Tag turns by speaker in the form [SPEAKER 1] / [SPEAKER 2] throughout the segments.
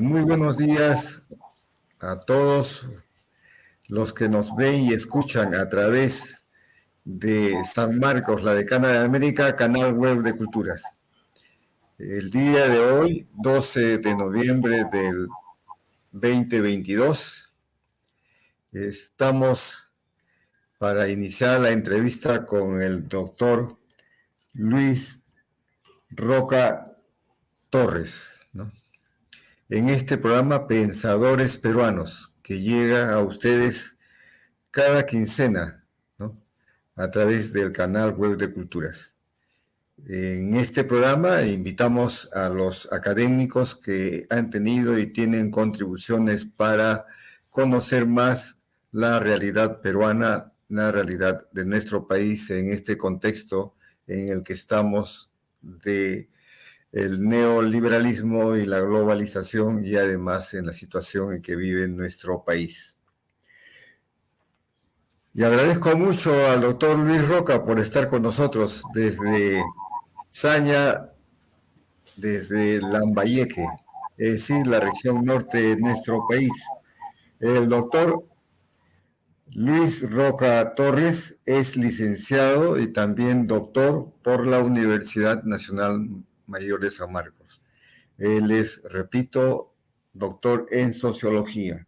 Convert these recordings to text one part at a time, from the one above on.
[SPEAKER 1] Muy buenos días a todos los que nos ven y escuchan a través de San Marcos, la Decana de América, canal web de Culturas. El día de hoy, 12 de noviembre del 2022, estamos para iniciar la entrevista con el doctor Luis Roca Torres, ¿no? En este programa Pensadores Peruanos, que llega a ustedes cada quincena, ¿no? A través del canal web de Culturas. En este programa invitamos a los académicos que han tenido y tienen contribuciones para conocer más la realidad peruana, la realidad de nuestro país en este contexto en el que estamos de el neoliberalismo y la globalización y además en la situación en que vive nuestro país. Y agradezco mucho al doctor Luis Roca por estar con nosotros desde Saña, desde Lambayeque, es decir, la región norte de nuestro país. El doctor Luis Roca Torres es licenciado y también doctor por la Universidad Nacional Mayor de San Marcos. Él es, repito, doctor en sociología.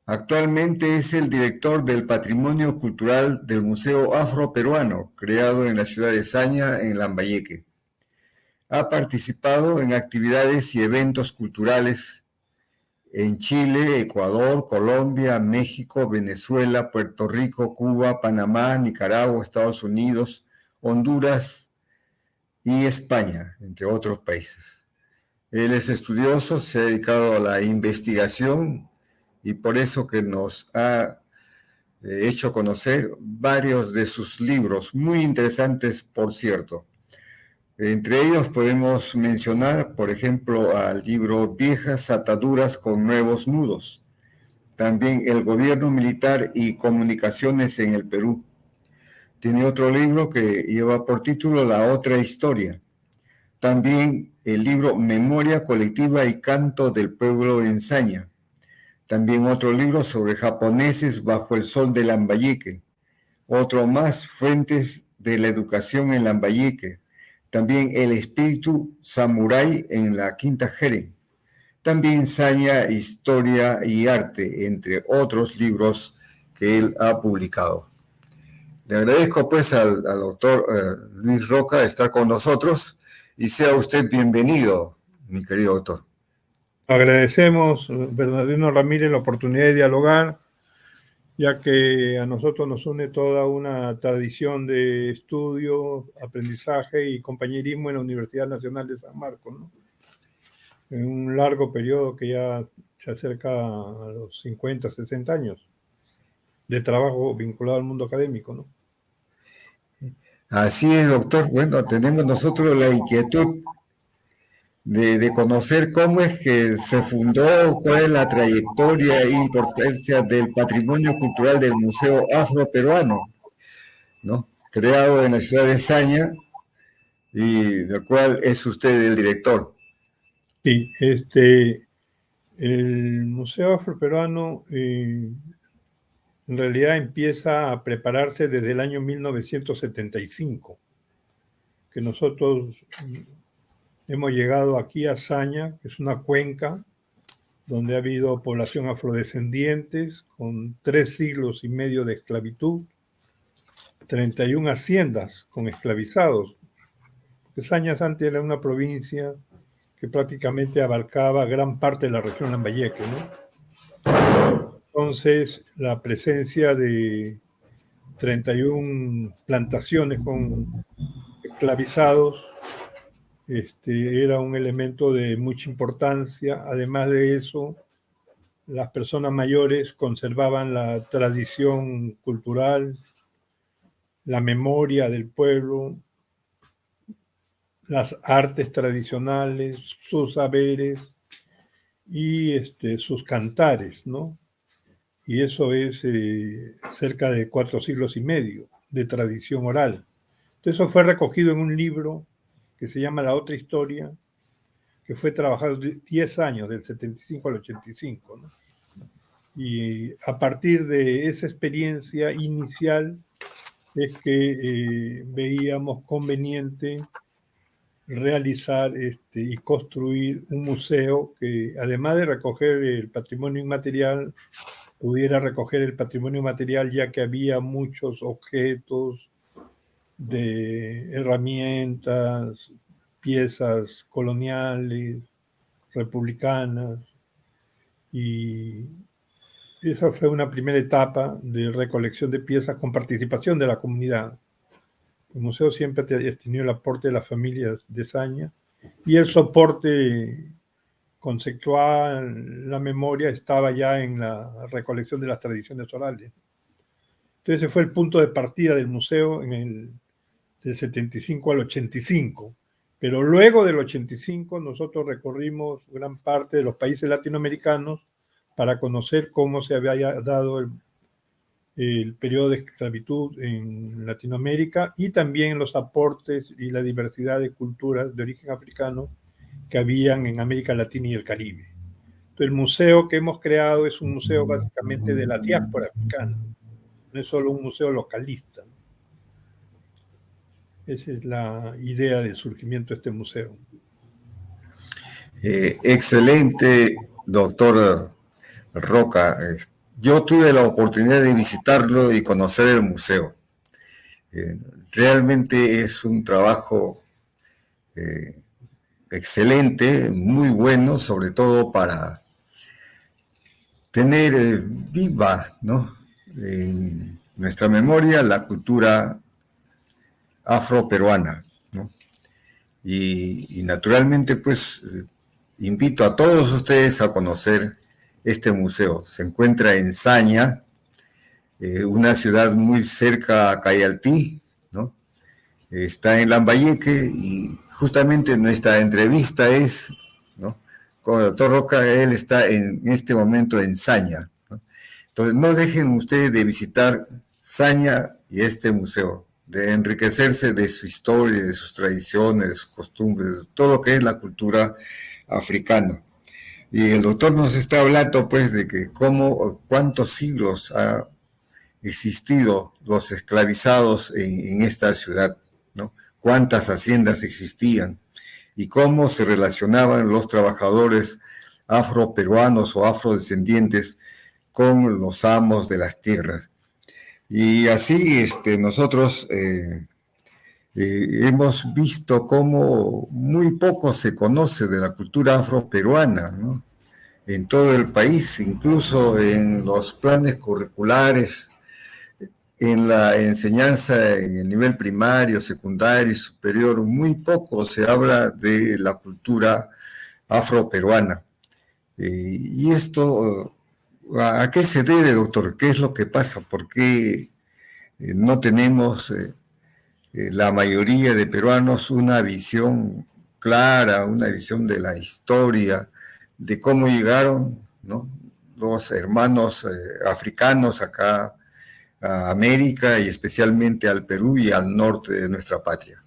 [SPEAKER 1] Actualmente es el director del Patrimonio Cultural del Museo Afroperuano, creado en la ciudad de Saña, en Lambayeque. Ha participado en actividades y eventos culturales en Chile, Ecuador, Colombia, México, Venezuela, Puerto Rico, Cuba, Panamá, Nicaragua, Estados Unidos, Honduras y España, entre otros países. Él es estudioso, se ha dedicado a la investigación y por eso que nos ha hecho conocer varios de sus libros, muy interesantes, por cierto. Entre ellos podemos mencionar, por ejemplo, al libro Viejas ataduras con nuevos nudos, también El gobierno militar y comunicaciones en el Perú. Tiene otro libro que lleva por título La otra historia. También el libro Memoria colectiva y canto del pueblo en Saña. También otro libro sobre japoneses bajo el sol de Lambayeque. Otro más, Fuentes de la educación en Lambayeque. También El espíritu samurái en la Quinta Jeren. También Saña, Historia y Arte, entre otros libros que él ha publicado. Le agradezco pues al doctor Luis Roca estar con nosotros y sea usted bienvenido, mi querido doctor.
[SPEAKER 2] Agradecemos, Bernardino Ramírez, la oportunidad de dialogar, ya que a nosotros nos une toda una tradición de estudio, aprendizaje y compañerismo en la Universidad Nacional de San Marcos, ¿no? En un largo periodo que ya se acerca a los 50, 60 años de trabajo vinculado al mundo académico, ¿no?
[SPEAKER 1] Así es, doctor. Bueno, tenemos nosotros la inquietud de conocer cómo es que se fundó, cuál es la trayectoria e importancia del patrimonio cultural del Museo Afroperuano, ¿no? Creado en la ciudad de Saña y del cual es usted el director.
[SPEAKER 2] Sí, el Museo Afroperuano en realidad empieza a prepararse desde el año 1975, que nosotros hemos llegado aquí a Saña, que es una cuenca donde ha habido población afrodescendientes con 3 siglos y medio de esclavitud, 31 haciendas con esclavizados. Porque Saña antes era una provincia que prácticamente abarcaba gran parte de la región Lambayeque, ¿no? Entonces, la presencia de 31 plantaciones con esclavizados era un elemento de mucha importancia. Además de eso, las personas mayores conservaban la tradición cultural, la memoria del pueblo, las artes tradicionales, sus saberes y sus cantares, ¿no? Y eso es cerca de 4 siglos y medio de tradición oral. Entonces, eso fue recogido en un libro que se llama La otra historia, que fue trabajado 10 años, del 75 al 85, ¿no? Y a partir de esa experiencia inicial es que veíamos conveniente realizar y construir un museo que, además de recoger el patrimonio inmaterial, pudiera recoger el patrimonio material, ya que había muchos objetos de herramientas, piezas coloniales, republicanas, y esa fue una primera etapa de recolección de piezas con participación de la comunidad. El museo siempre ha tenido el aporte de las familias de Saña y el soporte conceptual, la memoria, estaba ya en la recolección de las tradiciones orales. Entonces ese fue el punto de partida del museo del 75 al 85. Pero luego del 85 nosotros recorrimos gran parte de los países latinoamericanos para conocer cómo se había dado el periodo de esclavitud en Latinoamérica y también los aportes y la diversidad de culturas de origen africano que habían en América Latina y el Caribe. Entonces, el museo que hemos creado es un museo básicamente de la diáspora africana, no es solo un museo localista. Esa es la idea del surgimiento de este museo.
[SPEAKER 1] Excelente, doctor Roca. Yo tuve la oportunidad de visitarlo y conocer el museo. Realmente es un trabajo excelente, muy bueno, sobre todo para tener viva, ¿no?, en nuestra memoria la cultura afroperuana, ¿no? Y naturalmente, pues, invito a todos ustedes a conocer este museo. Se encuentra en Saña, una ciudad muy cerca a Cayaltí, ¿no? Está en Lambayeque y justamente nuestra entrevista es, ¿no?, con el doctor Roca. Él está en este momento en Saña, ¿no? Entonces, no dejen ustedes de visitar Saña y este museo, de enriquecerse de su historia, de sus tradiciones, de sus costumbres, todo lo que es la cultura africana. Y el doctor nos está hablando, pues, de que cuántos siglos ha existido los esclavizados en esta ciudad, ¿no? Cuántas haciendas existían y cómo se relacionaban los trabajadores afroperuanos o afrodescendientes con los amos de las tierras. Y así nosotros hemos visto cómo muy poco se conoce de la cultura afroperuana, ¿no?, en todo el país, incluso en los planes curriculares, en la enseñanza en el nivel primario, secundario y superior, muy poco se habla de la cultura afroperuana. Y esto, ¿a qué se debe, doctor? ¿Qué es lo que pasa? ¿Por qué no tenemos la mayoría de peruanos una visión clara, una visión de la historia, de cómo llegaron, ¿no?, los hermanos africanos acá a América y especialmente al Perú y al norte de nuestra patria?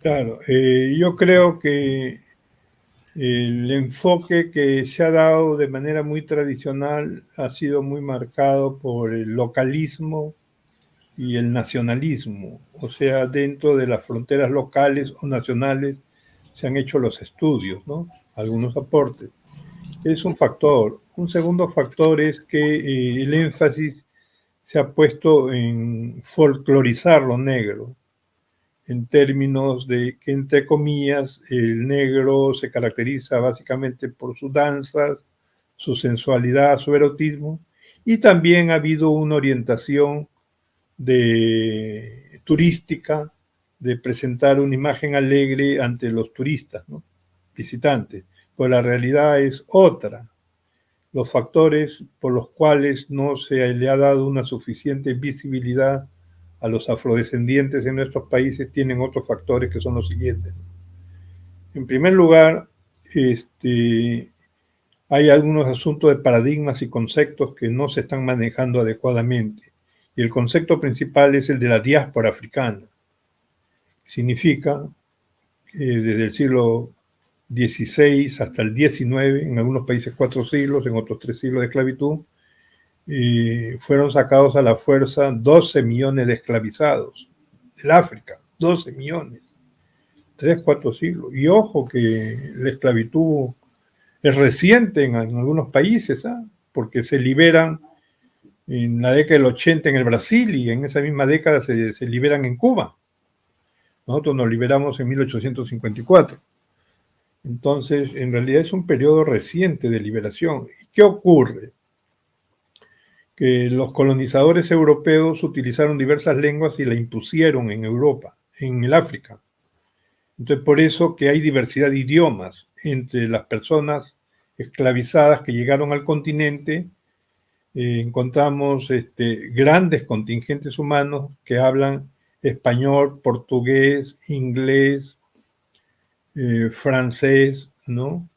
[SPEAKER 2] Claro, yo creo que el enfoque que se ha dado de manera muy tradicional ha sido muy marcado por el localismo y el nacionalismo. O sea, dentro de las fronteras locales o nacionales se han hecho los estudios, ¿no?, algunos aportes. Es un factor. Un segundo factor es que el énfasis se ha puesto en folclorizar lo negro, en términos de que, entre comillas, el negro se caracteriza básicamente por sus danzas, su sensualidad, su erotismo, y también ha habido una orientación turística, de presentar una imagen alegre ante los turistas, ¿no?, visitantes, pues la realidad es otra. Los factores por los cuales no se le ha dado una suficiente visibilidad a los afrodescendientes en nuestros países tienen otros factores, que son los siguientes. En primer lugar, hay algunos asuntos de paradigmas y conceptos que no se están manejando adecuadamente. Y el concepto principal es el de la diáspora africana. Significa que desde el siglo XVI hasta el XIX, en algunos países 4 siglos, en otros 3 siglos de esclavitud, fueron sacados a la fuerza 12 millones de esclavizados del África, 12 millones, 3, 4 siglos. Y ojo que la esclavitud es reciente en algunos países, porque se liberan en la década del 80 en el Brasil y en esa misma década se liberan en Cuba. Nosotros nos liberamos en 1854. Entonces, en realidad es un periodo reciente de liberación. ¿Y qué ocurre? Que los colonizadores europeos utilizaron diversas lenguas y la impusieron en Europa, en el África. Entonces, por eso que hay diversidad de idiomas entre las personas esclavizadas que llegaron al continente. Encontramos grandes contingentes humanos que hablan español, portugués, inglés, francés, ¿no?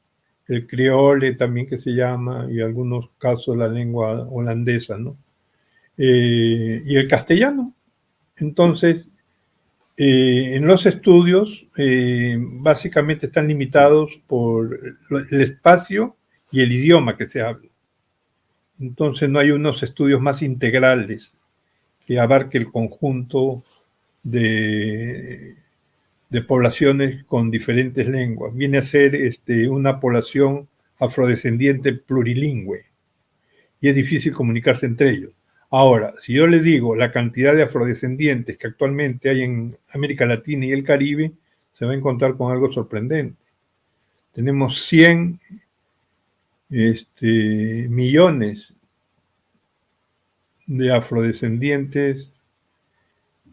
[SPEAKER 2] El criole también que se llama, y en algunos casos la lengua holandesa, ¿no? Y el castellano. Entonces, en los estudios básicamente están limitados por el espacio y el idioma que se habla. Entonces no hay unos estudios más integrales que abarque el conjunto de poblaciones con diferentes lenguas. Viene a ser una población afrodescendiente plurilingüe y es difícil comunicarse entre ellos. Ahora, si yo le digo la cantidad de afrodescendientes que actualmente hay en América Latina y el Caribe, se va a encontrar con algo sorprendente. Tenemos 100 millones de afrodescendientes,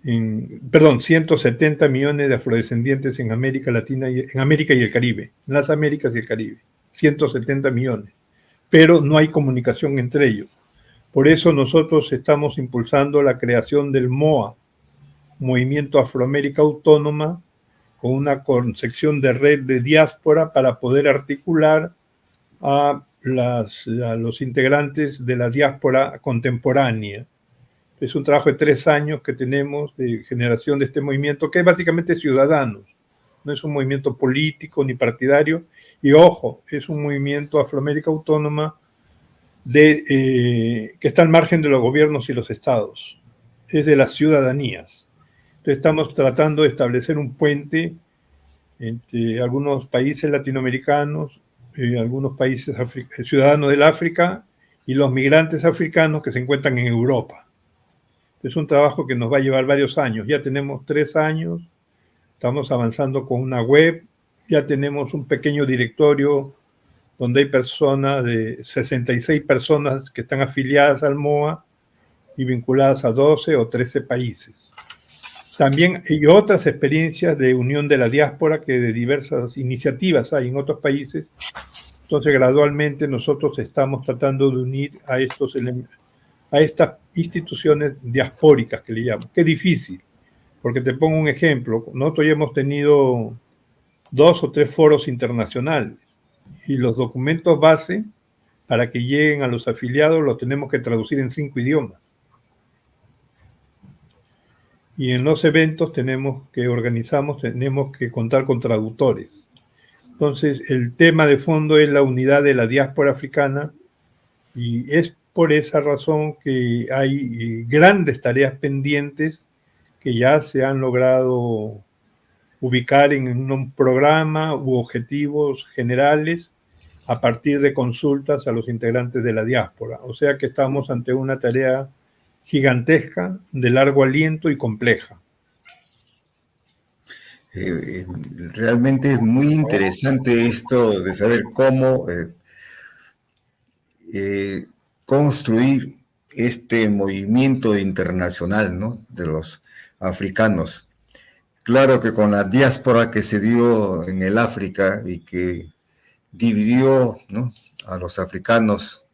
[SPEAKER 2] 170 millones de afrodescendientes en América Latina, en América y el Caribe, en las Américas y el Caribe, 170 millones, pero no hay comunicación entre ellos. Por eso nosotros estamos impulsando la creación del MOA, Movimiento Afroamérica Autónoma, con una concepción de red de diáspora para poder articular a los integrantes de la diáspora contemporánea. Es un trabajo de 3 años que tenemos de generación de este movimiento, que es básicamente ciudadanos. No es un movimiento político ni partidario. Y ojo, es un movimiento Afroamérica Autónoma que está al margen de los gobiernos y los estados. Es de las ciudadanías. Entonces estamos tratando de establecer un puente entre algunos países latinoamericanos, algunos países ciudadanos del África y los migrantes africanos que se encuentran en Europa. Es un trabajo que nos va a llevar varios años. Ya tenemos 3 años, estamos avanzando con una web, ya tenemos un pequeño directorio donde hay personas de 66 personas que están afiliadas al MOA y vinculadas a 12 o 13 países. También hay otras experiencias de unión de la diáspora que de diversas iniciativas hay en otros países. Entonces, gradualmente nosotros estamos tratando de unir a estas instituciones diaspóricas que le llamo. Qué difícil, porque te pongo un ejemplo. Nosotros ya hemos tenido 2 o 3 foros internacionales y los documentos base para que lleguen a los afiliados los tenemos que traducir en 5 idiomas. Y en los eventos que organizamos tenemos que contar con traductores. Entonces, el tema de fondo es la unidad de la diáspora africana y es por esa razón que hay grandes tareas pendientes que ya se han logrado ubicar en un programa u objetivos generales a partir de consultas a los integrantes de la diáspora. O sea que estamos ante una tarea gigantesca, de largo aliento y compleja.
[SPEAKER 1] Realmente es muy interesante esto de saber cómo construir este movimiento internacional, ¿no?, de los africanos. Claro que con la diáspora que se dio en el África y que dividió, ¿no?, a los africanos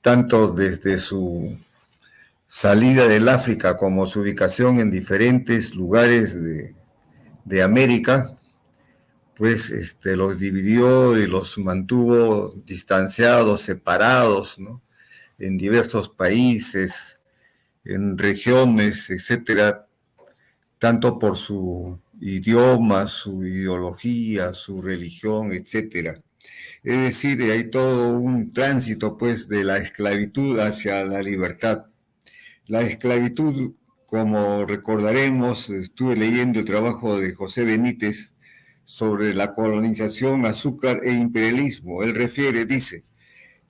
[SPEAKER 1] tanto desde su salida del África como su ubicación en diferentes lugares de América, pues los dividió y los mantuvo distanciados, separados, ¿no?, en diversos países, en regiones, etcétera, tanto por su idioma, su ideología, su religión, etcétera. Es decir, hay todo un tránsito, pues, de la esclavitud hacia la libertad. La esclavitud, como recordaremos, estuve leyendo el trabajo de José Benítez sobre la colonización, azúcar e imperialismo. Él refiere, dice,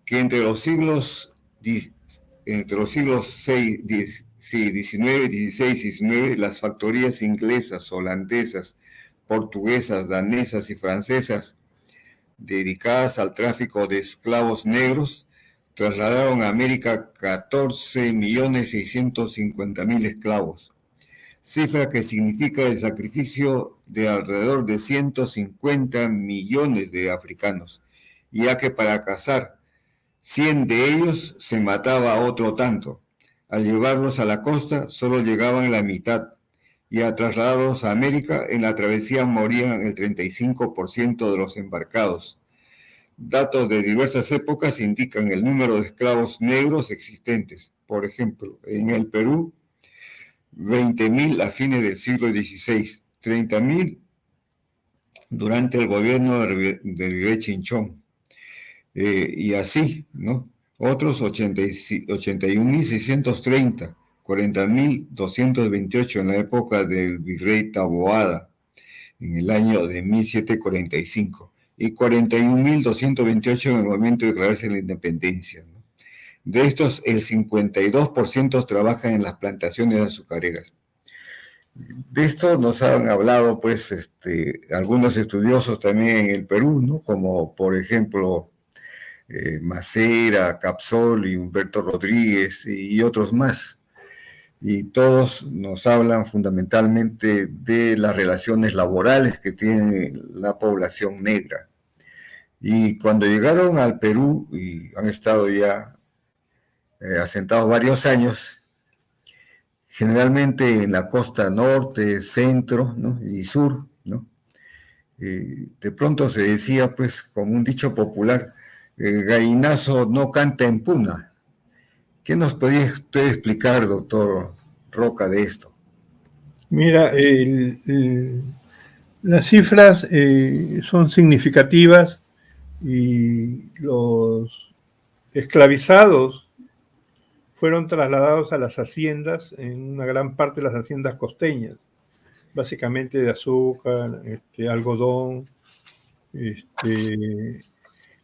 [SPEAKER 1] que entre los siglos 19, 16 y 19, las factorías inglesas, holandesas, portuguesas, danesas y francesas dedicadas al tráfico de esclavos negros trasladaron a América 14.650.000 esclavos, cifra que significa el sacrificio de alrededor de 150 millones de africanos, ya que para cazar 100 de ellos se mataba a otro tanto. Al llevarlos a la costa solo llegaban la mitad, y al trasladarlos a América en la travesía morían el 35% de los embarcados. Datos de diversas épocas indican el número de esclavos negros existentes. Por ejemplo, en el Perú, 20.000 a fines del siglo XVI, 30.000 durante el gobierno de Ribé Chinchón, y así, ¿no? Otros 81.630, 40.228 en la época del virrey Taboada, en el año de 1745, y 41.228 en el momento de declararse la independencia, ¿no? De estos, el 52% trabaja en las plantaciones azucareras. De esto nos han hablado, pues, algunos estudiosos también en el Perú, ¿no? Como, por ejemplo, Macera, Capsol y Humberto Rodríguez y otros más. Y todos nos hablan fundamentalmente de las relaciones laborales que tiene la población negra. Y cuando llegaron al Perú y han estado ya asentados varios años, generalmente en la costa norte, centro, ¿no? y sur, ¿no? De pronto se decía, pues, como un dicho popular, gallinazo no canta en puna. ¿Qué nos podría usted explicar, doctor Roca, de esto?
[SPEAKER 2] Mira, las cifras son significativas y los esclavizados fueron trasladados a las haciendas, en una gran parte de las haciendas costeñas, básicamente de azúcar, algodón.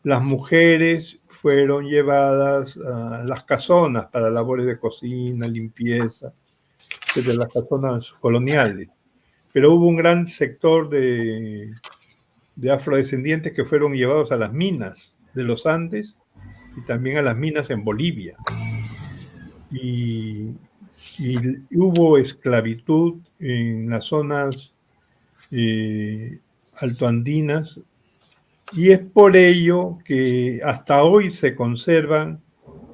[SPEAKER 2] Las mujeres fueron llevadas a las casonas para labores de cocina, limpieza, desde las casonas coloniales. Pero hubo un gran sector de afrodescendientes que fueron llevados a las minas de los Andes y también a las minas en Bolivia. Y hubo esclavitud en las zonas altoandinas, y es por ello que hasta hoy se conservan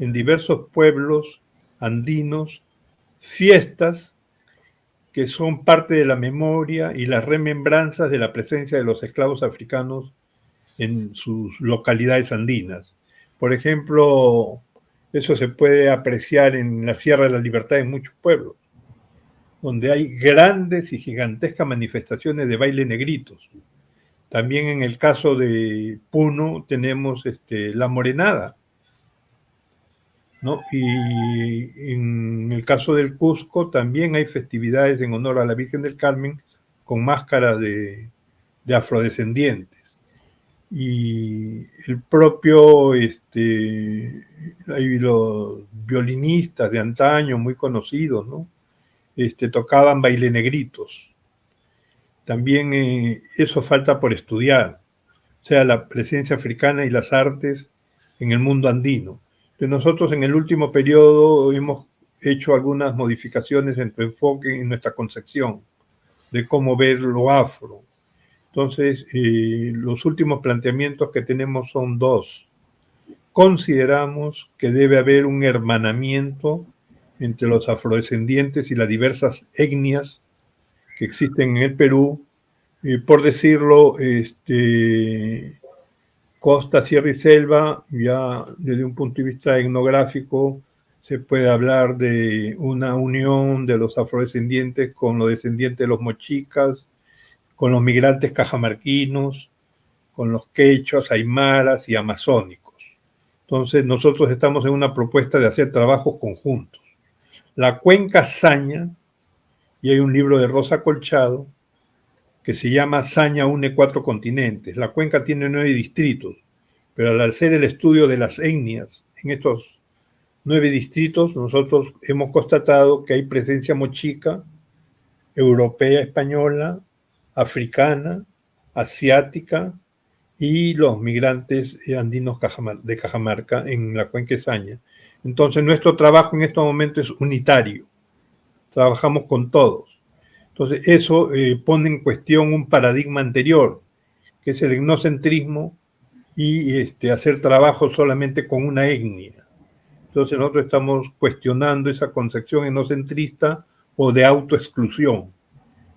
[SPEAKER 2] en diversos pueblos andinos fiestas que son parte de la memoria y las remembranzas de la presencia de los esclavos africanos en sus localidades andinas. Por ejemplo, eso se puede apreciar en la Sierra de la Libertad en muchos pueblos, donde hay grandes y gigantescas manifestaciones de baile negritos. También en el caso de Puno tenemos la morenada, ¿no? Y en el caso del Cusco también hay festividades en honor a la Virgen del Carmen con máscaras de afrodescendientes. Y el propio, hay los violinistas de antaño muy conocidos, ¿no? Tocaban baile negritos. También eso falta por estudiar, o sea, la presencia africana y las artes en el mundo andino. Entonces nosotros en el último periodo hemos hecho algunas modificaciones en tu enfoque, en nuestra concepción de cómo ver lo afro. Entonces, los últimos planteamientos que tenemos son dos. Consideramos que debe haber un hermanamiento entre los afrodescendientes y las diversas etnias que existen en el Perú, por decirlo, costa, sierra y selva, ya desde un punto de vista etnográfico, se puede hablar de una unión de los afrodescendientes con los descendientes de los mochicas, con los migrantes cajamarquinos, con los quechuas, aymaras y amazónicos. Entonces, nosotros estamos en una propuesta de hacer trabajos conjuntos. La cuenca Saña, y hay un libro de Rosa Colchado, que se llama Saña une 4 continentes. La cuenca tiene 9 distritos, pero al hacer el estudio de las etnias en estos 9 distritos, nosotros hemos constatado que hay presencia mochica, europea, española, africana, asiática y los migrantes andinos de Cajamarca en la cuenca Saña. Entonces, nuestro trabajo en estos momentos es unitario. Trabajamos con todos. Entonces, eso pone en cuestión un paradigma anterior, que es el etnocentrismo y hacer trabajo solamente con una etnia. Entonces, nosotros estamos cuestionando esa concepción etnocentrista o de autoexclusión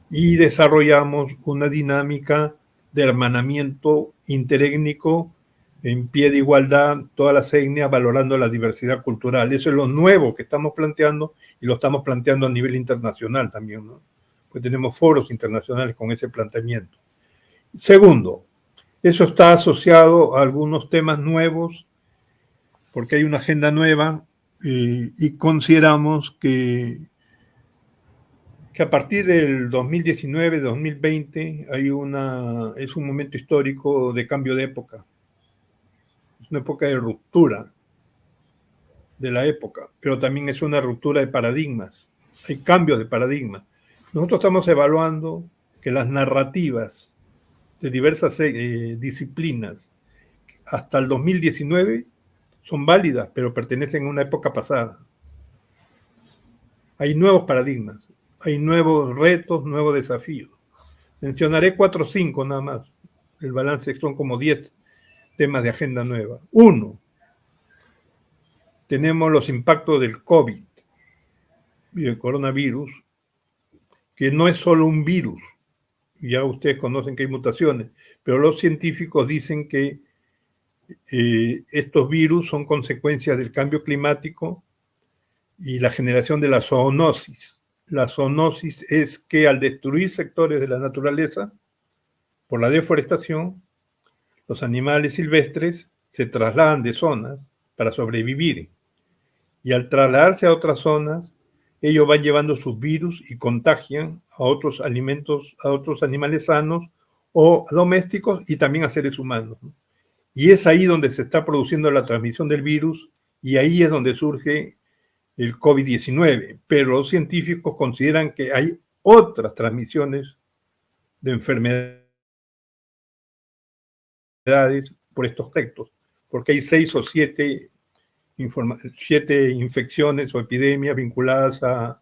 [SPEAKER 2] y desarrollamos una dinámica de hermanamiento interétnico en pie de igualdad, todas las etnias valorando la diversidad cultural. Eso es lo nuevo que estamos planteando y lo estamos planteando a nivel internacional también, ¿no? Pues tenemos foros internacionales con ese planteamiento. Segundo, eso está asociado a algunos temas nuevos, porque hay una agenda nueva y consideramos que a partir del 2019-2020 es un momento histórico de cambio de época. Es una época de ruptura de la época, pero también es una ruptura de paradigmas. Hay cambios de paradigmas. Nosotros estamos evaluando que las narrativas de diversas disciplinas hasta el 2019 son válidas, pero pertenecen a una época pasada. Hay nuevos paradigmas, hay nuevos retos, nuevos desafíos. Mencionaré 4 o 5 nada más. El balance son como 10 temas de agenda nueva. 1. Tenemos los impactos del COVID y el coronavirus, que no es solo un virus. Ya ustedes conocen que hay mutaciones, pero los científicos dicen que estos virus son consecuencias del cambio climático y la generación de la zoonosis. La zoonosis es que al destruir sectores de la naturaleza, por la deforestación, los animales silvestres se trasladan de zonas para sobrevivir. Y al trasladarse a otras zonas, ellos van llevando sus virus y contagian a otros alimentos, a otros animales sanos o domésticos y también a seres humanos. Y es ahí donde se está produciendo la transmisión del virus y ahí es donde surge el COVID-19. Pero los científicos consideran que hay otras transmisiones de enfermedades por estos efectos, porque hay 6 o 7 infecciones o epidemias vinculadas a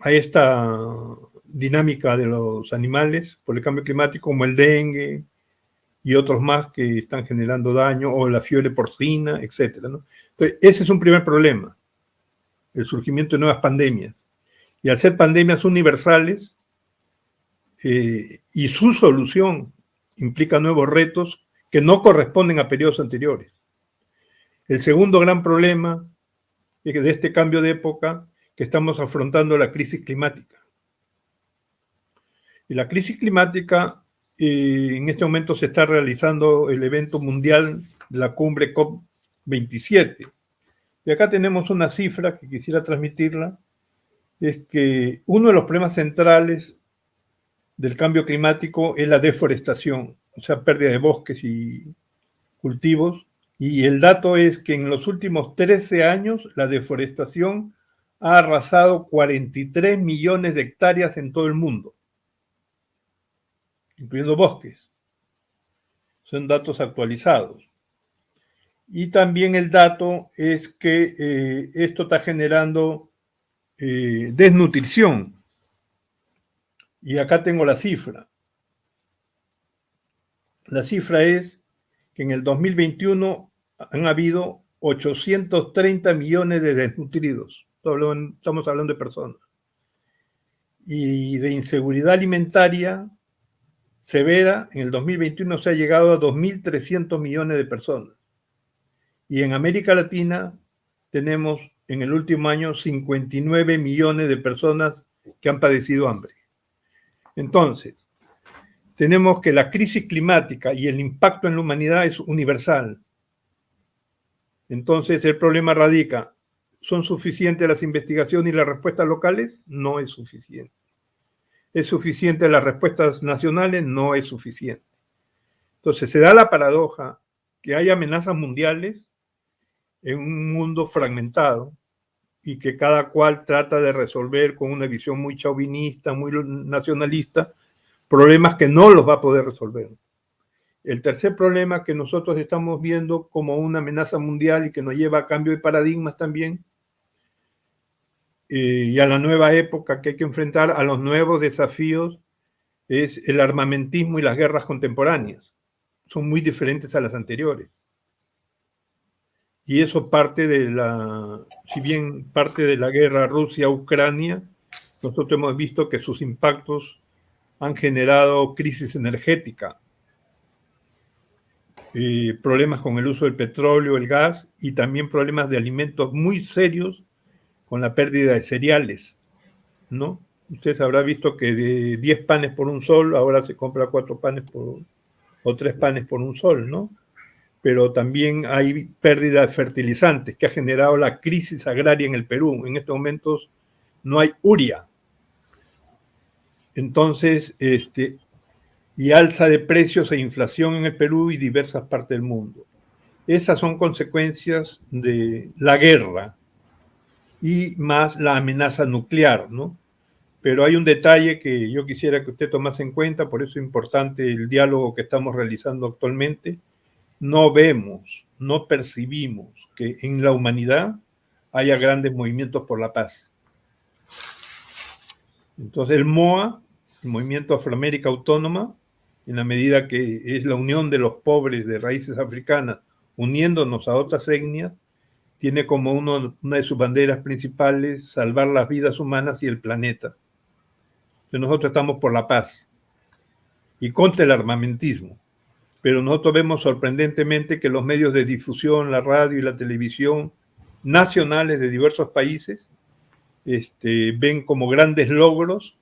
[SPEAKER 2] esta dinámica de los animales por el cambio climático, como el dengue y otros más que están generando daño, o la fiebre porcina, etcétera, ¿no? Entonces, ese es un primer problema, el surgimiento de nuevas pandemias. Y al ser pandemias universales, y su solución implica nuevos retos que no corresponden a periodos anteriores. El segundo gran problema de este cambio de época, que estamos afrontando la crisis climática. Y la crisis climática, en este momento se está realizando el evento mundial de la cumbre COP27. Y acá tenemos una cifra que quisiera transmitirla, es que uno de los problemas centrales del cambio climático es la deforestación, o sea, pérdida de bosques y cultivos. Y el dato es que en los últimos 13 años la deforestación ha arrasado 43 millones de hectáreas en todo el mundo, incluyendo bosques. Son datos actualizados. Y también el dato es que esto está generando desnutrición. Y acá tengo la cifra. La cifra es que en el 2021 han habido 830 millones de desnutridos. Estamos hablando de personas. Y de inseguridad alimentaria severa, en el 2021 se ha llegado a 2.300 millones de personas. Y en América Latina tenemos en el último año 59 millones de personas que han padecido hambre. Entonces, tenemos que la crisis climática y el impacto en la humanidad es universal. Entonces, el problema radica, ¿son suficientes las investigaciones y las respuestas locales? No es suficiente. ¿Es suficiente las respuestas nacionales? No es suficiente. Entonces, se da la paradoja que hay amenazas mundiales en un mundo fragmentado y que cada cual trata de resolver con una visión muy chauvinista, muy nacionalista, problemas que no los va a poder resolver. El tercer problema que nosotros estamos viendo como una amenaza mundial y que nos lleva a cambio de paradigmas también, y a la nueva época que hay que enfrentar, a los nuevos desafíos, es el armamentismo y las guerras contemporáneas. Son muy diferentes a las anteriores. Y eso parte de si bien parte de la guerra Rusia-Ucrania, nosotros hemos visto que sus impactos han generado crisis energética, problemas con el uso del petróleo, el gas y también problemas de alimentos muy serios con la pérdida de cereales, ¿no? Usted habrá visto que de 10 panes por un sol, ahora se compra 4 panes o 3 panes por un sol, ¿no? Pero también hay pérdida de fertilizantes que ha generado la crisis agraria en el Perú. En estos momentos no hay urea. Entonces, y alza de precios e inflación en el Perú y diversas partes del mundo. Esas son consecuencias de la guerra y más la amenaza nuclear, ¿no? Pero hay un detalle que yo quisiera que usted tomase en cuenta, por eso es importante el diálogo que estamos realizando actualmente. No vemos, no percibimos que en la humanidad haya grandes movimientos por la paz. Entonces el MOA, el Movimiento Afroamérica Autónoma, en la medida que es la unión de los pobres de raíces africanas uniéndonos a otras etnias, tiene como una de sus banderas principales salvar las vidas humanas y el planeta. Entonces nosotros estamos por la paz y contra el armamentismo. Pero nosotros vemos sorprendentemente que los medios de difusión, la radio y la televisión nacionales de diversos países ven como grandes logros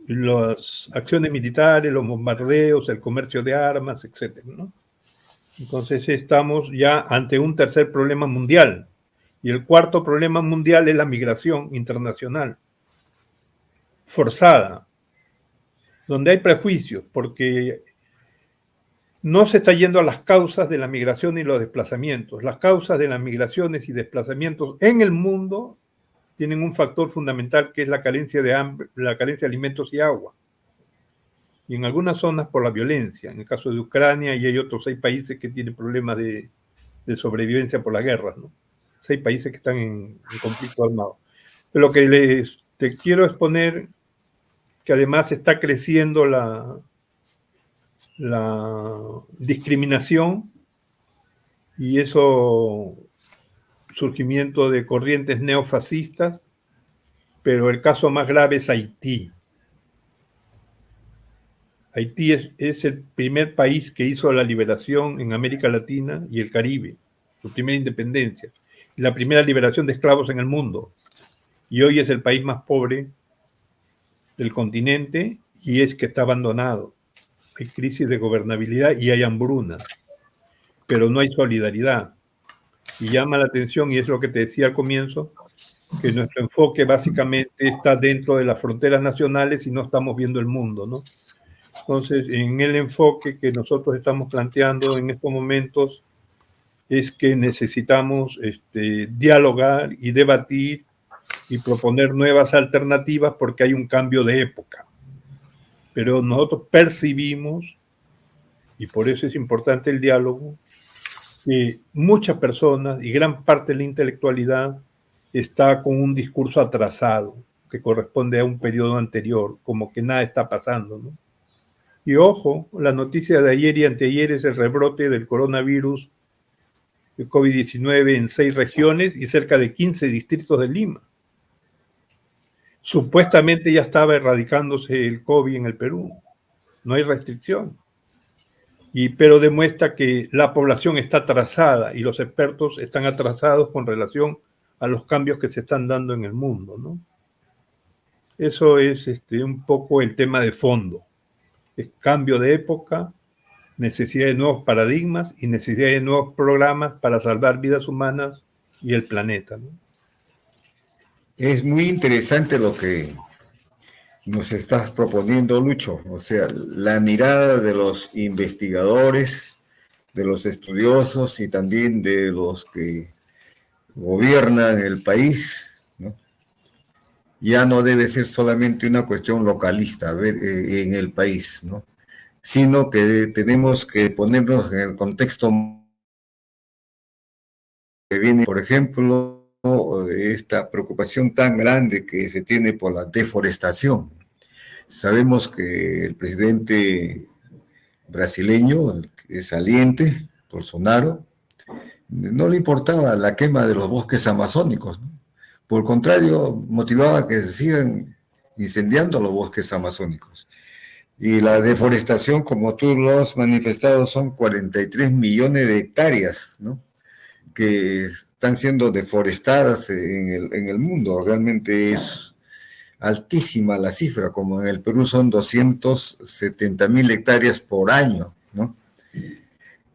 [SPEAKER 2] las acciones militares, los bombardeos, el comercio de armas, etc., ¿no? Entonces estamos ya ante un tercer problema mundial. Y el cuarto problema mundial es la migración internacional forzada, donde hay prejuicios, porque no se está yendo a las causas de la migración y los desplazamientos. Las causas de las migraciones y desplazamientos en el mundo tienen un factor fundamental que es la carencia de hambre, la carencia de alimentos y agua. Y en algunas zonas por la violencia, en el caso de Ucrania, y hay otros 6 países que tienen problemas de sobrevivencia por la guerra, ¿no? 6 países que están en conflicto armado. Pero lo que te quiero exponer, que además está creciendo la discriminación y eso, surgimiento de corrientes neofascistas, pero el caso más grave es Haití. Haití es el primer país que hizo la liberación en América Latina y el Caribe, su primera independencia, y la primera liberación de esclavos en el mundo. Y hoy es el país más pobre del continente y es que está abandonado. Hay crisis de gobernabilidad y hay hambruna, pero no hay solidaridad. Y llama la atención, y es lo que te decía al comienzo, que nuestro enfoque básicamente está dentro de las fronteras nacionales y no estamos viendo el mundo, ¿no? Entonces, en el enfoque que nosotros estamos planteando en estos momentos es que necesitamos dialogar y debatir y proponer nuevas alternativas porque hay un cambio de época. Pero nosotros percibimos, y por eso es importante el diálogo, que muchas personas y gran parte de la intelectualidad está con un discurso atrasado que corresponde a un periodo anterior, como que nada está pasando, ¿no? Y ojo, la noticia de ayer y anteayer es el rebrote del coronavirus de COVID-19 en 6 regiones y cerca de 15 distritos de Lima. Supuestamente ya estaba erradicándose el COVID en el Perú. No hay restricción. Pero demuestra que la población está atrasada y los expertos están atrasados con relación a los cambios que se están dando en el mundo, ¿no? Eso es un poco el tema de fondo. Es cambio de época, necesidad de nuevos paradigmas y necesidad de nuevos programas para salvar vidas humanas y el planeta, ¿no?
[SPEAKER 1] Es muy interesante lo que nos estás proponiendo, Lucho. O sea, la mirada de los investigadores, de los estudiosos y también de los que gobiernan el país, ¿no? Ya no debe ser solamente una cuestión localista, a ver, en el país, ¿no? Sino que tenemos que ponernos en el contexto que viene, por ejemplo, esta preocupación tan grande que se tiene por la deforestación. Sabemos que el presidente brasileño, el que es saliente, Bolsonaro, no le importaba la quema de los bosques amazónicos, ¿no? Por el contrario, motivaba que se sigan incendiando los bosques amazónicos. Y la deforestación, como tú lo has manifestado, son 43 millones de hectáreas, ¿no? Que están siendo deforestadas en el mundo. Realmente es altísima la cifra, como en el Perú son 270.000 hectáreas por año, ¿no?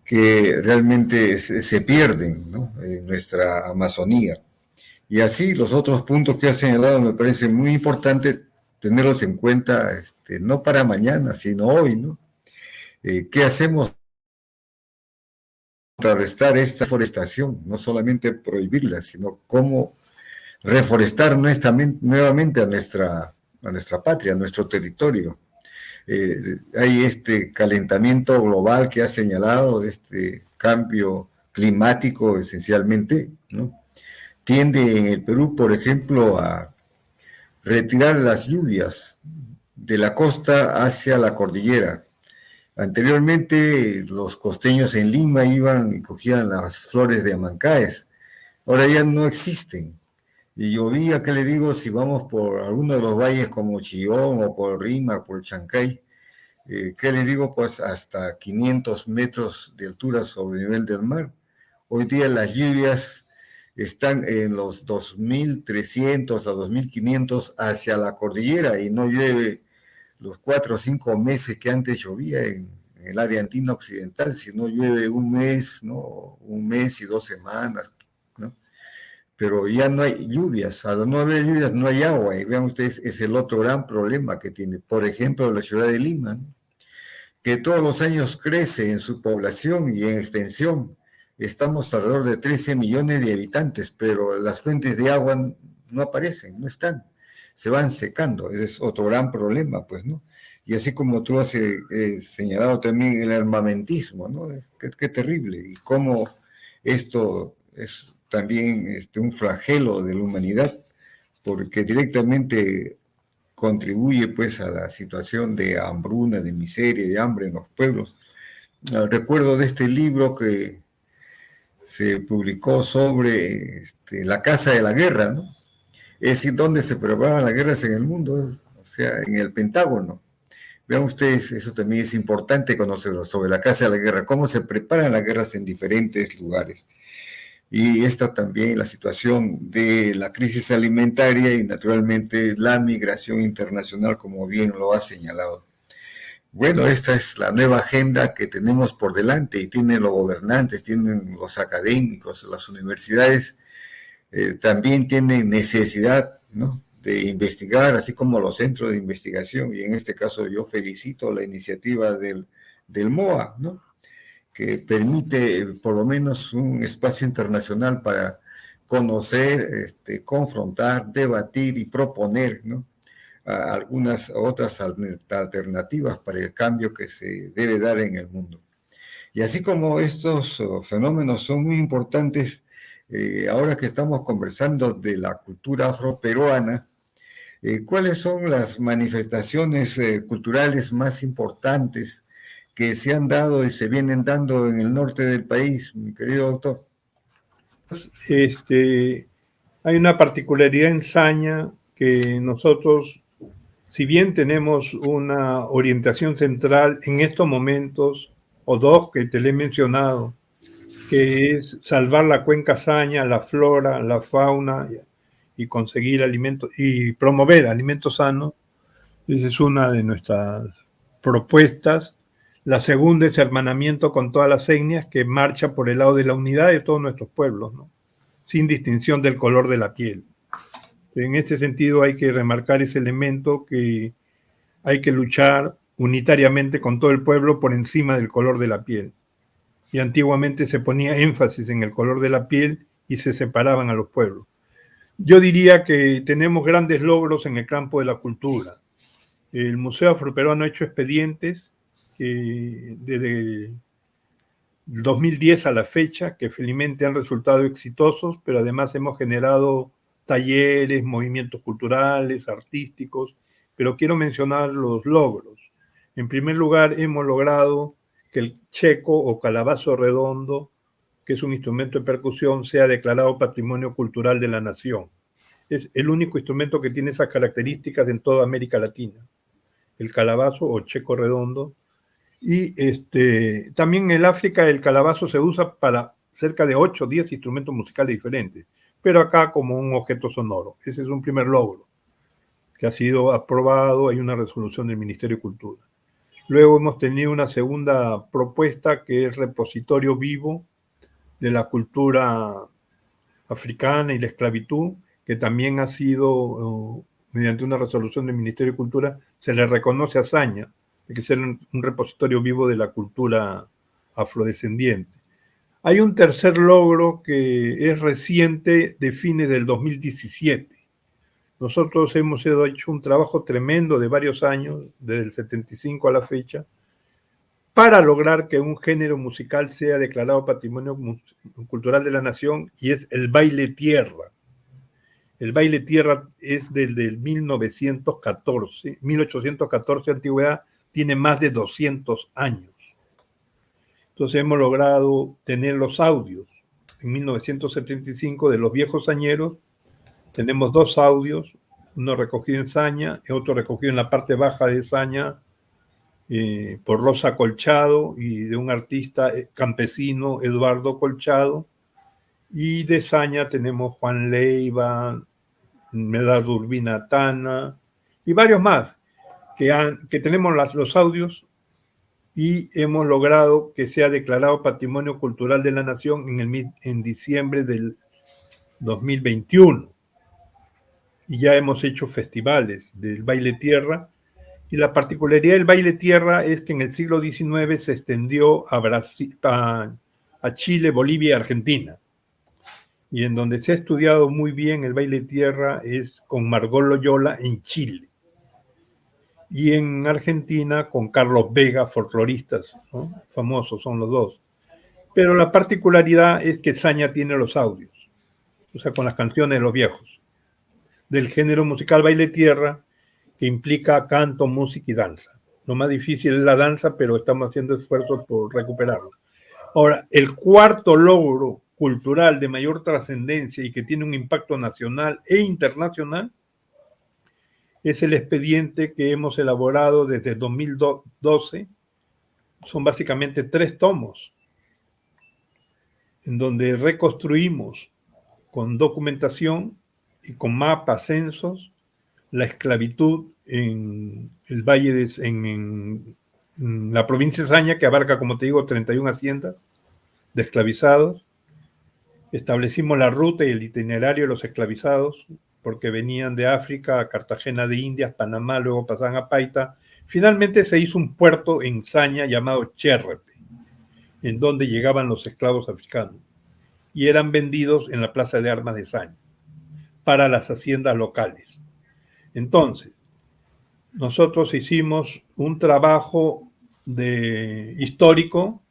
[SPEAKER 1] Que realmente se pierden, ¿no? En nuestra Amazonía. Y así los otros puntos que has señalado me parece muy importante tenerlos en cuenta, no para mañana, sino hoy, ¿no? ¿Qué hacemos para contrarrestar esta deforestación? No solamente prohibirla, sino cómo reforestar nuevamente a nuestra patria, a nuestro territorio. Hay este calentamiento global que ha señalado, este cambio climático esencialmente, ¿no? Tiende en el Perú, por ejemplo, a retirar las lluvias de la costa hacia la cordillera. Anteriormente los costeños en Lima iban y cogían las flores de Amancaes, ahora ya no existen. Y llovía, ¿qué le digo? Si vamos por alguno de los valles como Chillón o por Rima, por Chancay, ¿qué le digo? Pues hasta 500 metros de altura sobre el nivel del mar. Hoy día las lluvias están en los 2.300 a 2.500 hacia la cordillera y no llueve los 4 o 5 meses que antes llovía en el área andina occidental, sino llueve un mes, ¿no? Un mes y 2 semanas, ¿no? Pero ya no hay lluvias, al no haber lluvias no hay agua, y vean ustedes, es el otro gran problema que tiene, por ejemplo, la ciudad de Lima, ¿no? Que todos los años crece en su población y en extensión. Estamos alrededor de 13 millones de habitantes, pero las fuentes de agua no aparecen, no están, se van secando. Ese es otro gran problema, pues, ¿no? Y así como tú has señalado también el armamentismo, ¿no? Qué terrible. Y cómo esto es también un flagelo de la humanidad, porque directamente contribuye pues a la situación de hambruna, de miseria, de hambre en los pueblos. Recuerdo de este libro que se publicó sobre la Casa de la Guerra, ¿no? Es decir, dónde se preparaban las guerras en el mundo, o sea, en el Pentágono. Vean ustedes, eso también es importante conocerlo, sobre la Casa de la Guerra, cómo se preparan las guerras en diferentes lugares. Y esta también la situación de la crisis alimentaria y naturalmente la migración internacional, como bien lo ha señalado. Bueno, esta es la nueva agenda que tenemos por delante y tienen los gobernantes, tienen los académicos, las universidades, también tienen necesidad, ¿no?, de investigar, así como los centros de investigación, y en este caso yo felicito la iniciativa del MOA, ¿no?, que permite por lo menos un espacio internacional para conocer, confrontar, debatir y proponer, ¿no?, a algunas otras alternativas para el cambio que se debe dar en el mundo. Y así como estos fenómenos son muy importantes, ahora que estamos conversando de la cultura afroperuana, ¿cuáles son las manifestaciones culturales más importantes que se han dado y se vienen dando en el norte del país, mi querido doctor?
[SPEAKER 2] Hay una particularidad en Saña que nosotros, si bien tenemos una orientación central en estos momentos, o dos que te le he mencionado, que es salvar la cuenca Saña, la flora, la fauna y conseguir alimentos y promover alimentos sanos. Esa es una de nuestras propuestas. La segunda es hermanamiento con todas las etnias, que marcha por el lado de la unidad de todos nuestros pueblos, ¿no? Sin distinción del color de la piel. En este sentido hay que remarcar ese elemento, que hay que luchar unitariamente con todo el pueblo por encima del color de la piel. Y antiguamente se ponía énfasis en el color de la piel y se separaban a los pueblos. Yo diría que tenemos grandes logros en el campo de la cultura. El Museo Afroperuano ha hecho expedientes desde 2010 a la fecha, que felizmente han resultado exitosos, pero además hemos generado talleres, movimientos culturales, artísticos, pero quiero mencionar los logros. En primer lugar, hemos logrado que el checo o calabazo redondo, que es un instrumento de percusión, sea declarado Patrimonio Cultural de la Nación. Es el único instrumento que tiene esas características en toda América Latina, el calabazo o checo redondo. Y también en el África el calabazo se usa para cerca de 8 o 10 instrumentos musicales diferentes, pero acá como un objeto sonoro. Ese es un primer logro que ha sido aprobado, hay una resolución del Ministerio de Cultura. Luego hemos tenido una segunda propuesta, que es repositorio vivo de la cultura africana y la esclavitud, que también ha sido, mediante una resolución del Ministerio de Cultura, se le reconoce a Saña de que ser un repositorio vivo de la cultura afrodescendiente. Hay un tercer logro que es reciente, de fines del 2017. Nosotros hemos hecho un trabajo tremendo de varios años, desde el 75 a la fecha, para lograr que un género musical sea declarado Patrimonio Cultural de la Nación, y es el baile tierra. El baile tierra es desde el 1914, 1814 antigüedad, tiene más de 200 años. Entonces hemos logrado tener los audios. En 1975, de los viejos sañeros, tenemos 2 audios, uno recogido en Saña y otro recogido en la parte baja de Saña, por Rosa Colchado, y de un artista campesino, Eduardo Colchado. Y de Saña tenemos Juan Leiva, Medard Urbina Tana y varios más, que tenemos los audios, y hemos logrado que sea declarado Patrimonio Cultural de la Nación en diciembre del 2021. Y ya hemos hecho festivales del baile tierra, y la particularidad del baile tierra es que en el siglo XIX se extendió a Brasil, a Chile, Bolivia y Argentina. Y en donde se ha estudiado muy bien el baile tierra es con Margot Loyola en Chile. Y en Argentina con Carlos Vega, folcloristas, ¿no? Famosos son los dos. Pero la particularidad es que Saña tiene los audios, o sea, con las canciones de los viejos, del género musical baile tierra, que implica canto, música y danza. Lo más difícil es la danza, pero estamos haciendo esfuerzos por recuperarlo. Ahora, el cuarto logro cultural de mayor trascendencia y que tiene un impacto nacional e internacional es el expediente que hemos elaborado desde 2012. Son básicamente 3 tomos, en donde reconstruimos con documentación y con mapas, censos, la esclavitud en el valle en la provincia de Saña, que abarca, como te digo, 31 haciendas de esclavizados. Establecimos la ruta y el itinerario de los esclavizados, porque venían de África a Cartagena de Indias, Panamá, luego pasaban a Paita. Finalmente se hizo un puerto en Saña llamado Cherrepe, en donde llegaban los esclavos africanos y eran vendidos en la plaza de armas de Saña para las haciendas locales. Entonces, nosotros hicimos un trabajo histórico,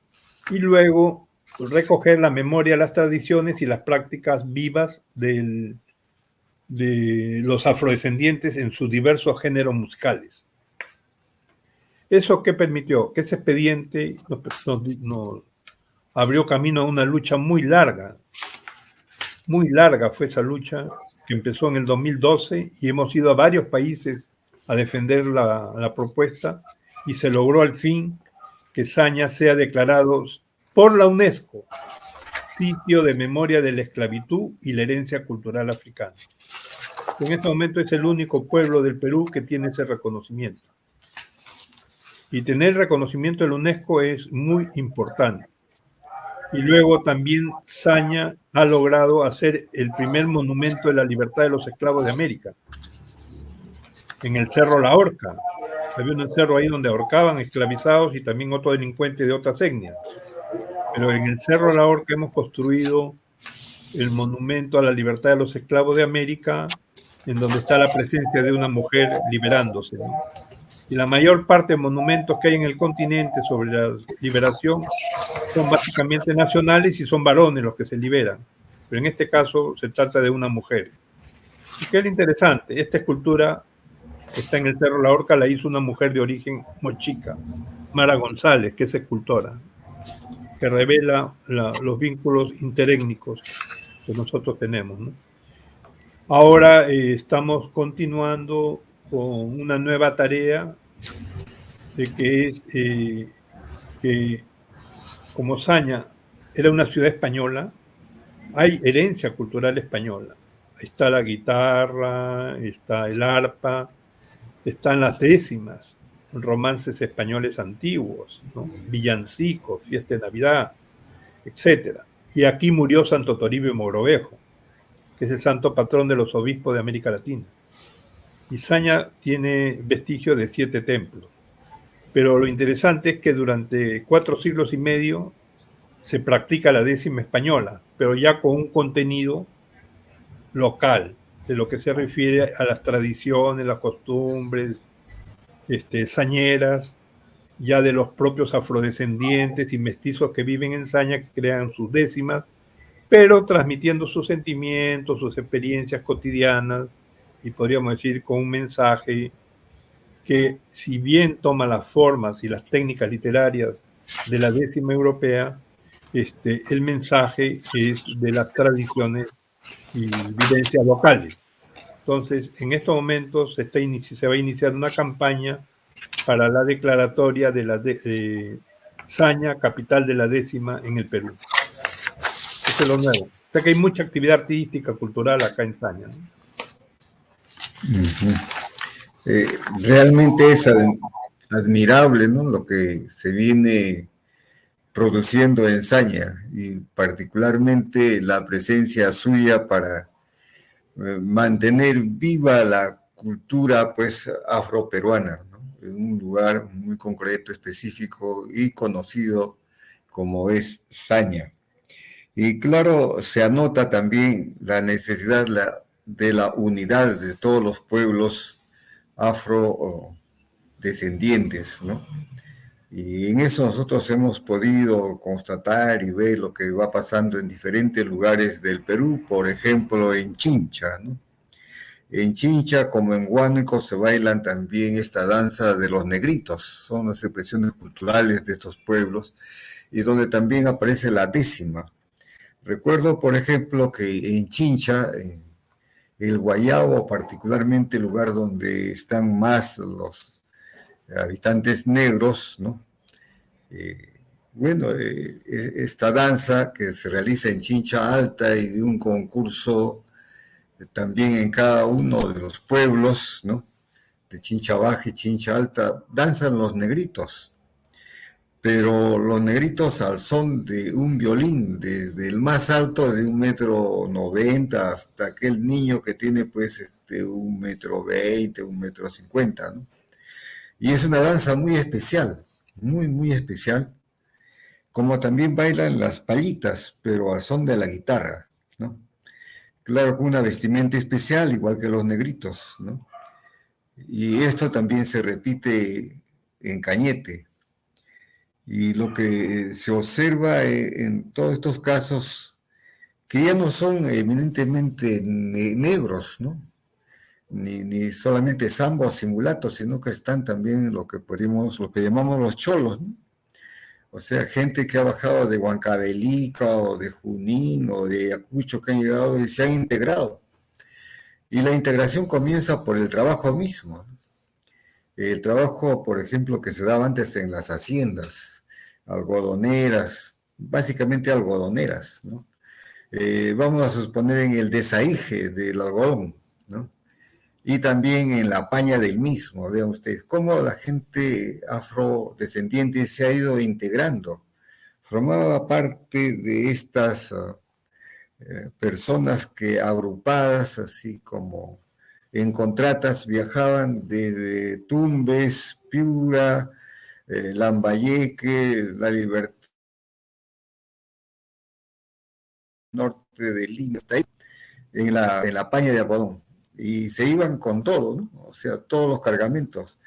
[SPEAKER 2] y luego recoger la memoria, las tradiciones y las prácticas vivas de los afrodescendientes en sus diversos géneros musicales. ¿Eso qué permitió? Que ese expediente nos abrió camino a una lucha muy larga fue esa lucha, que empezó en el 2012, y hemos ido a varios países a defender la propuesta, y se logró al fin que Saña sea declarado por la UNESCO sitio de memoria de la esclavitud y la herencia cultural africana. En este momento es el único pueblo del Perú que tiene ese reconocimiento. Y tener reconocimiento de la UNESCO es muy importante. Y luego también Saña ha logrado hacer el primer monumento de la libertad de los esclavos de América, en el Cerro La Horca. Había un cerro ahí donde ahorcaban esclavizados y también otros delincuentes de otras etnias. Pero en el Cerro La Horca hemos construido el monumento a la libertad de los esclavos de América, en donde está la presencia de una mujer liberándose, ¿no? Y la mayor parte de monumentos que hay en el continente sobre la liberación son básicamente nacionales y son varones los que se liberan. Pero en este caso se trata de una mujer. Y qué es interesante, esta escultura que está en el Cerro La Horca la hizo una mujer de origen mochica, Mara González, que es escultora, que revela los vínculos interétnicos que nosotros tenemos, ¿no? Ahora estamos continuando con una nueva tarea de que es que como Saña era una ciudad española, hay herencia cultural española. Está la guitarra, está el arpa, están las décimas, romances españoles antiguos, ¿no? Villancicos, fiesta de Navidad, etcétera. Y aquí murió Santo Toribio Mogrovejo, que es el santo patrón de los obispos de América Latina. Y Saña tiene vestigios de 7 templos. Pero lo interesante es que durante 4 siglos y medio se practica la décima española, pero ya con un contenido local, de lo que se refiere a las tradiciones, las costumbres, sañeras, ya de los propios afrodescendientes y mestizos que viven en Saña, que crean sus décimas, pero transmitiendo sus sentimientos, sus experiencias cotidianas, y podríamos decir con un mensaje que, si bien toma las formas y las técnicas literarias de la décima europea, el mensaje es de las tradiciones y vivencias locales. Entonces, en estos momentos se va a iniciar una campaña para la declaratoria de la Saña, capital de la décima en el Perú. Eso es lo nuevo. O sea que hay mucha actividad artística, cultural acá en Saña, ¿no?
[SPEAKER 1] Realmente es admirable, ¿no?, lo que se viene produciendo en Saña, y particularmente la presencia suya para mantener viva la cultura, pues, afroperuana, ¿no?, en un lugar muy concreto, específico y conocido como es Saña. Y claro, se anota también la necesidad de la unidad de todos los pueblos afrodescendientes, ¿no? Y en eso nosotros hemos podido constatar y ver lo que va pasando en diferentes lugares del Perú, por ejemplo en Chincha, ¿no? En Chincha, como en Huánuco, se bailan también esta danza de los negritos, son las expresiones culturales de estos pueblos, y donde también aparece la décima. Recuerdo, por ejemplo, que en Chincha, en el Guayabo, particularmente el lugar donde están más los habitantes negros, ¿no? Esta danza que se realiza en Chincha Alta y un concurso también en cada uno de los pueblos, ¿no?, de Chincha Baja y Chincha Alta, danzan los negritos, pero los negritos al son de un violín, desde el más alto de 1,90 m hasta aquel niño que tiene pues 1,20 m, 1,50 m, ¿no? Y es una danza muy especial, muy, muy especial, como también bailan las palitas, pero al son de la guitarra, ¿no? Claro, con una vestimenta especial, igual que los negritos, ¿no? Y esto también se repite en Cañete. Y lo que se observa en todos estos casos, que ya no son eminentemente negros, ¿no?, ni solamente zambos simulatos, sino que están también lo que llamamos los cholos, ¿no? O sea, gente que ha bajado de Huancavelica o de Junín o de Ayacucho, que han llegado y se han integrado. Y la integración comienza por el trabajo mismo, ¿no? El trabajo, por ejemplo, que se daba antes en las haciendas algodoneras, básicamente algodoneras, ¿no? Vamos a suponer en el desaige del algodón, ¿no? y también en la paña del mismo. Vean ustedes cómo la gente afrodescendiente se ha ido integrando. Formaba parte de estas personas que agrupadas, así como en contratas, viajaban desde Tumbes, Piura, Lambayeque, La Libertad, norte de Lima, hasta ahí, en la paña de algodón. Y se iban con todo, ¿no? O sea, todos los cargamentos,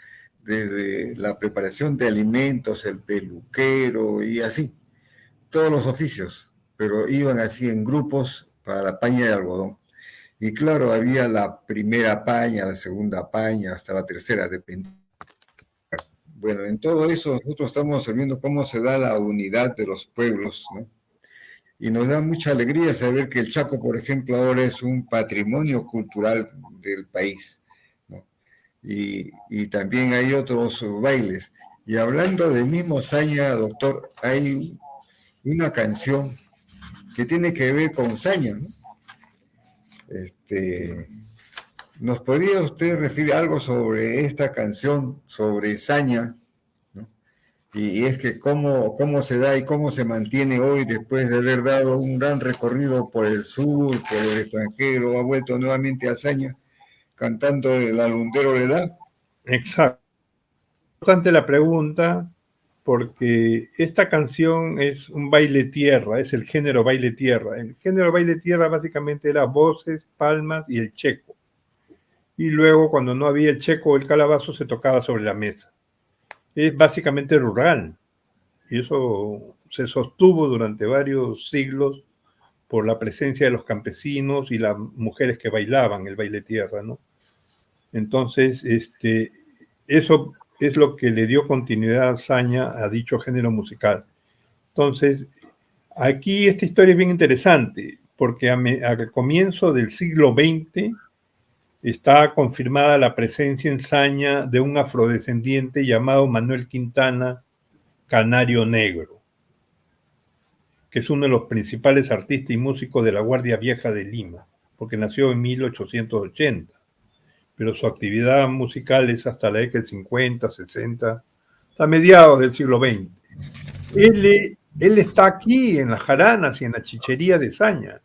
[SPEAKER 1] desde la preparación de alimentos, el peluquero y así, todos los oficios, pero iban así en grupos para la paña de algodón. Y claro, había la primera paña, la segunda paña, hasta la tercera, depende. Bueno, en todo eso nosotros estamos viendo cómo se da la unidad de los pueblos, ¿no? Y nos da mucha alegría saber que el Chaco, por ejemplo, ahora es un patrimonio cultural del país, ¿no? Y también hay otros bailes. Y hablando del mismo Saña, doctor, hay una canción que tiene que ver con Saña, ¿no? ¿Nos podría usted referir algo sobre esta canción, sobre Saña, ¿no? Y es que cómo se da y cómo se mantiene hoy después de haber dado un gran recorrido por el sur, por el extranjero, ha vuelto nuevamente a Saña cantando el alundero le da.
[SPEAKER 2] Exacto. Importante la pregunta, porque esta canción es un baile tierra, es el género baile tierra. El género baile tierra básicamente era voces, palmas y el checo. Y luego, cuando no había el checo o el calabazo, se tocaba sobre la mesa. Es básicamente rural, y eso se sostuvo durante varios siglos por la presencia de los campesinos y las mujeres que bailaban el baile tierra, ¿no? Entonces, eso es lo que le dio continuidad a Saña a dicho género musical. Entonces, aquí esta historia es bien interesante, porque al comienzo del siglo XX está confirmada la presencia en Saña de un afrodescendiente llamado Manuel Quintana Canario Negro, que es uno de los principales artistas y músicos de la Guardia Vieja de Lima, porque nació en 1880. Pero su actividad musical es hasta la década del 50, 60, hasta mediados del siglo XX. Él está aquí en las jaranas y en la chichería de Saña,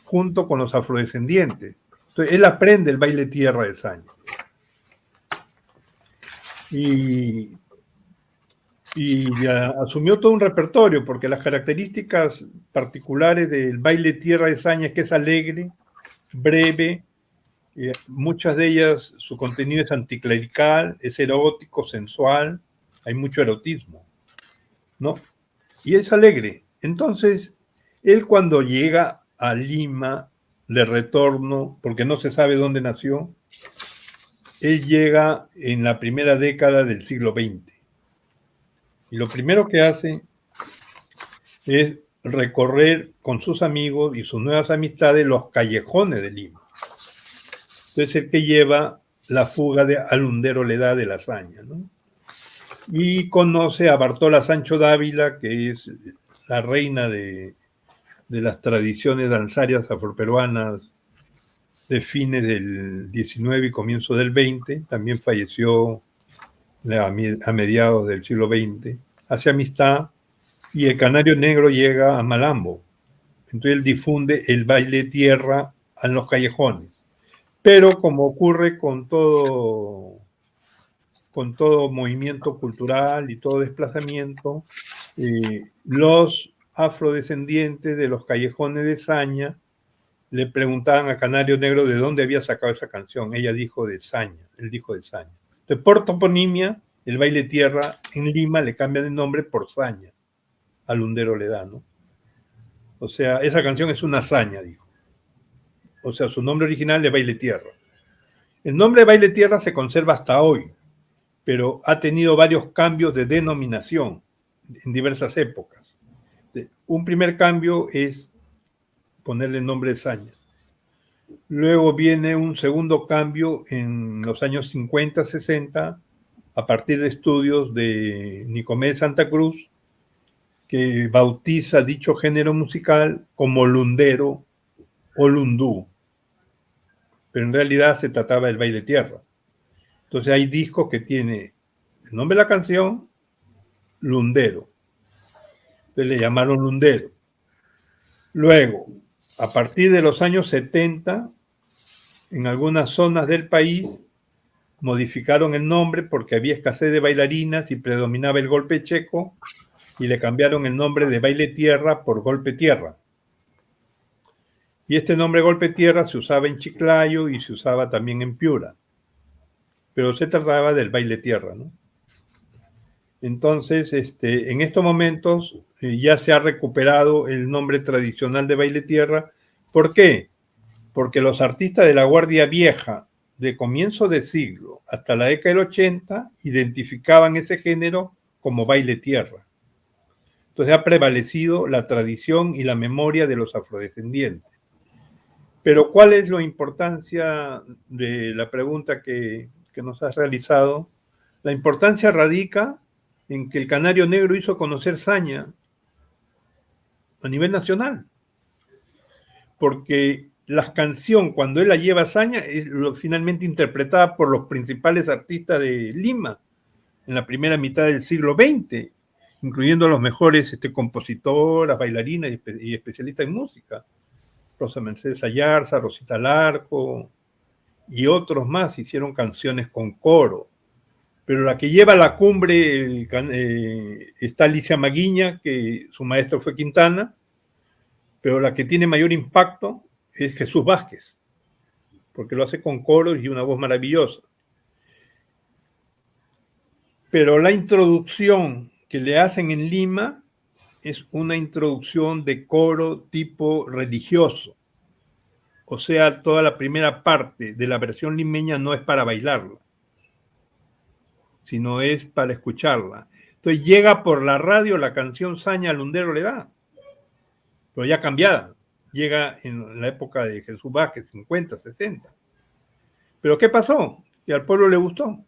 [SPEAKER 2] junto con los afrodescendientes. Entonces, él aprende el baile tierra de Saña. Y asumió todo un repertorio, porque las características particulares del baile tierra de Saña es que es alegre, breve, muchas de ellas, su contenido es anticlerical, es erótico, sensual, hay mucho erotismo, ¿no? Y es alegre. Entonces, él cuando llega a Lima de retorno, porque no se sabe dónde nació, él llega en la primera década del siglo XX. Y lo primero que hace es recorrer con sus amigos y sus nuevas amistades los callejones de Lima. Es el que lleva la fuga de Alundero le da de la Saña, ¿no? Y conoce a Bartola Sancho Dávila, que es la reina de las tradiciones danzarias afroperuanas de fines del 19 y comienzo del 20, también falleció a mediados del siglo XX, hace amistad, y el Canario Negro llega a Malambo. Entonces él difunde el baile tierra en los callejones. Pero como ocurre con todo movimiento cultural y todo desplazamiento, los afrodescendientes de los callejones de Saña le preguntaban a Canario Negro de dónde había sacado esa canción. Ella dijo de Saña, él dijo de Saña. Entonces, por toponimia, el baile tierra en Lima le cambian de nombre por Saña. Alundero le da, ¿no? O sea, esa canción es una hazaña, dijo. O sea, su nombre original es baile tierra. El nombre de baile tierra se conserva hasta hoy, pero ha tenido varios cambios de denominación en diversas épocas. Un primer cambio es ponerle el nombre de Saña. Luego viene un segundo cambio en los años 50, 60, a partir de estudios de Nicomés Santa Cruz, que bautiza dicho género musical como lundero o lundú. pero en realidad se trataba del baile tierra. Entonces hay discos que tiene el nombre de la canción, Lundero. Entonces le llamaron Lundero. Luego, a partir de los años 70, en algunas zonas del país modificaron el nombre porque había escasez de bailarinas y predominaba el golpe checo, y le cambiaron el nombre de baile tierra por golpe tierra. Y este nombre golpe tierra se usaba en Chiclayo y se usaba también en Piura, pero se trataba del baile tierra, ¿no? Entonces, en estos momentos ya se ha recuperado el nombre tradicional de baile tierra. ¿Por qué? Porque los artistas de la Guardia Vieja de comienzo de siglo hasta la década del 80 identificaban ese género como baile tierra. Entonces ha prevalecido la tradición y la memoria de los afrodescendientes. Pero ¿cuál es la importancia de la pregunta que nos has realizado? La importancia radica en que el Canario Negro hizo conocer Saña a nivel nacional. Porque la canción, cuando él la lleva a Saña, es finalmente interpretada por los principales artistas de Lima en la primera mitad del siglo XX, incluyendo a los mejores compositoras, bailarinas y especialistas en música. Rosa Mercedes Ayarza, Rosita Larco y otros más hicieron canciones con coro. Pero la que lleva a la cumbre está Alicia Maguiña, que su maestro fue Quintana, pero la que tiene mayor impacto es Jesús Vázquez, porque lo hace con coros y una voz maravillosa. Pero la introducción que le hacen en Lima es una introducción de coro tipo religioso. O sea, toda la primera parte de la versión limeña no es para bailarla, sino es para escucharla. Entonces llega por la radio la canción Saña Lundero le da, pero ya cambiada. Llega en la época de Jesús Vázquez, 50, 60. ¿Pero qué pasó? Que al pueblo le gustó.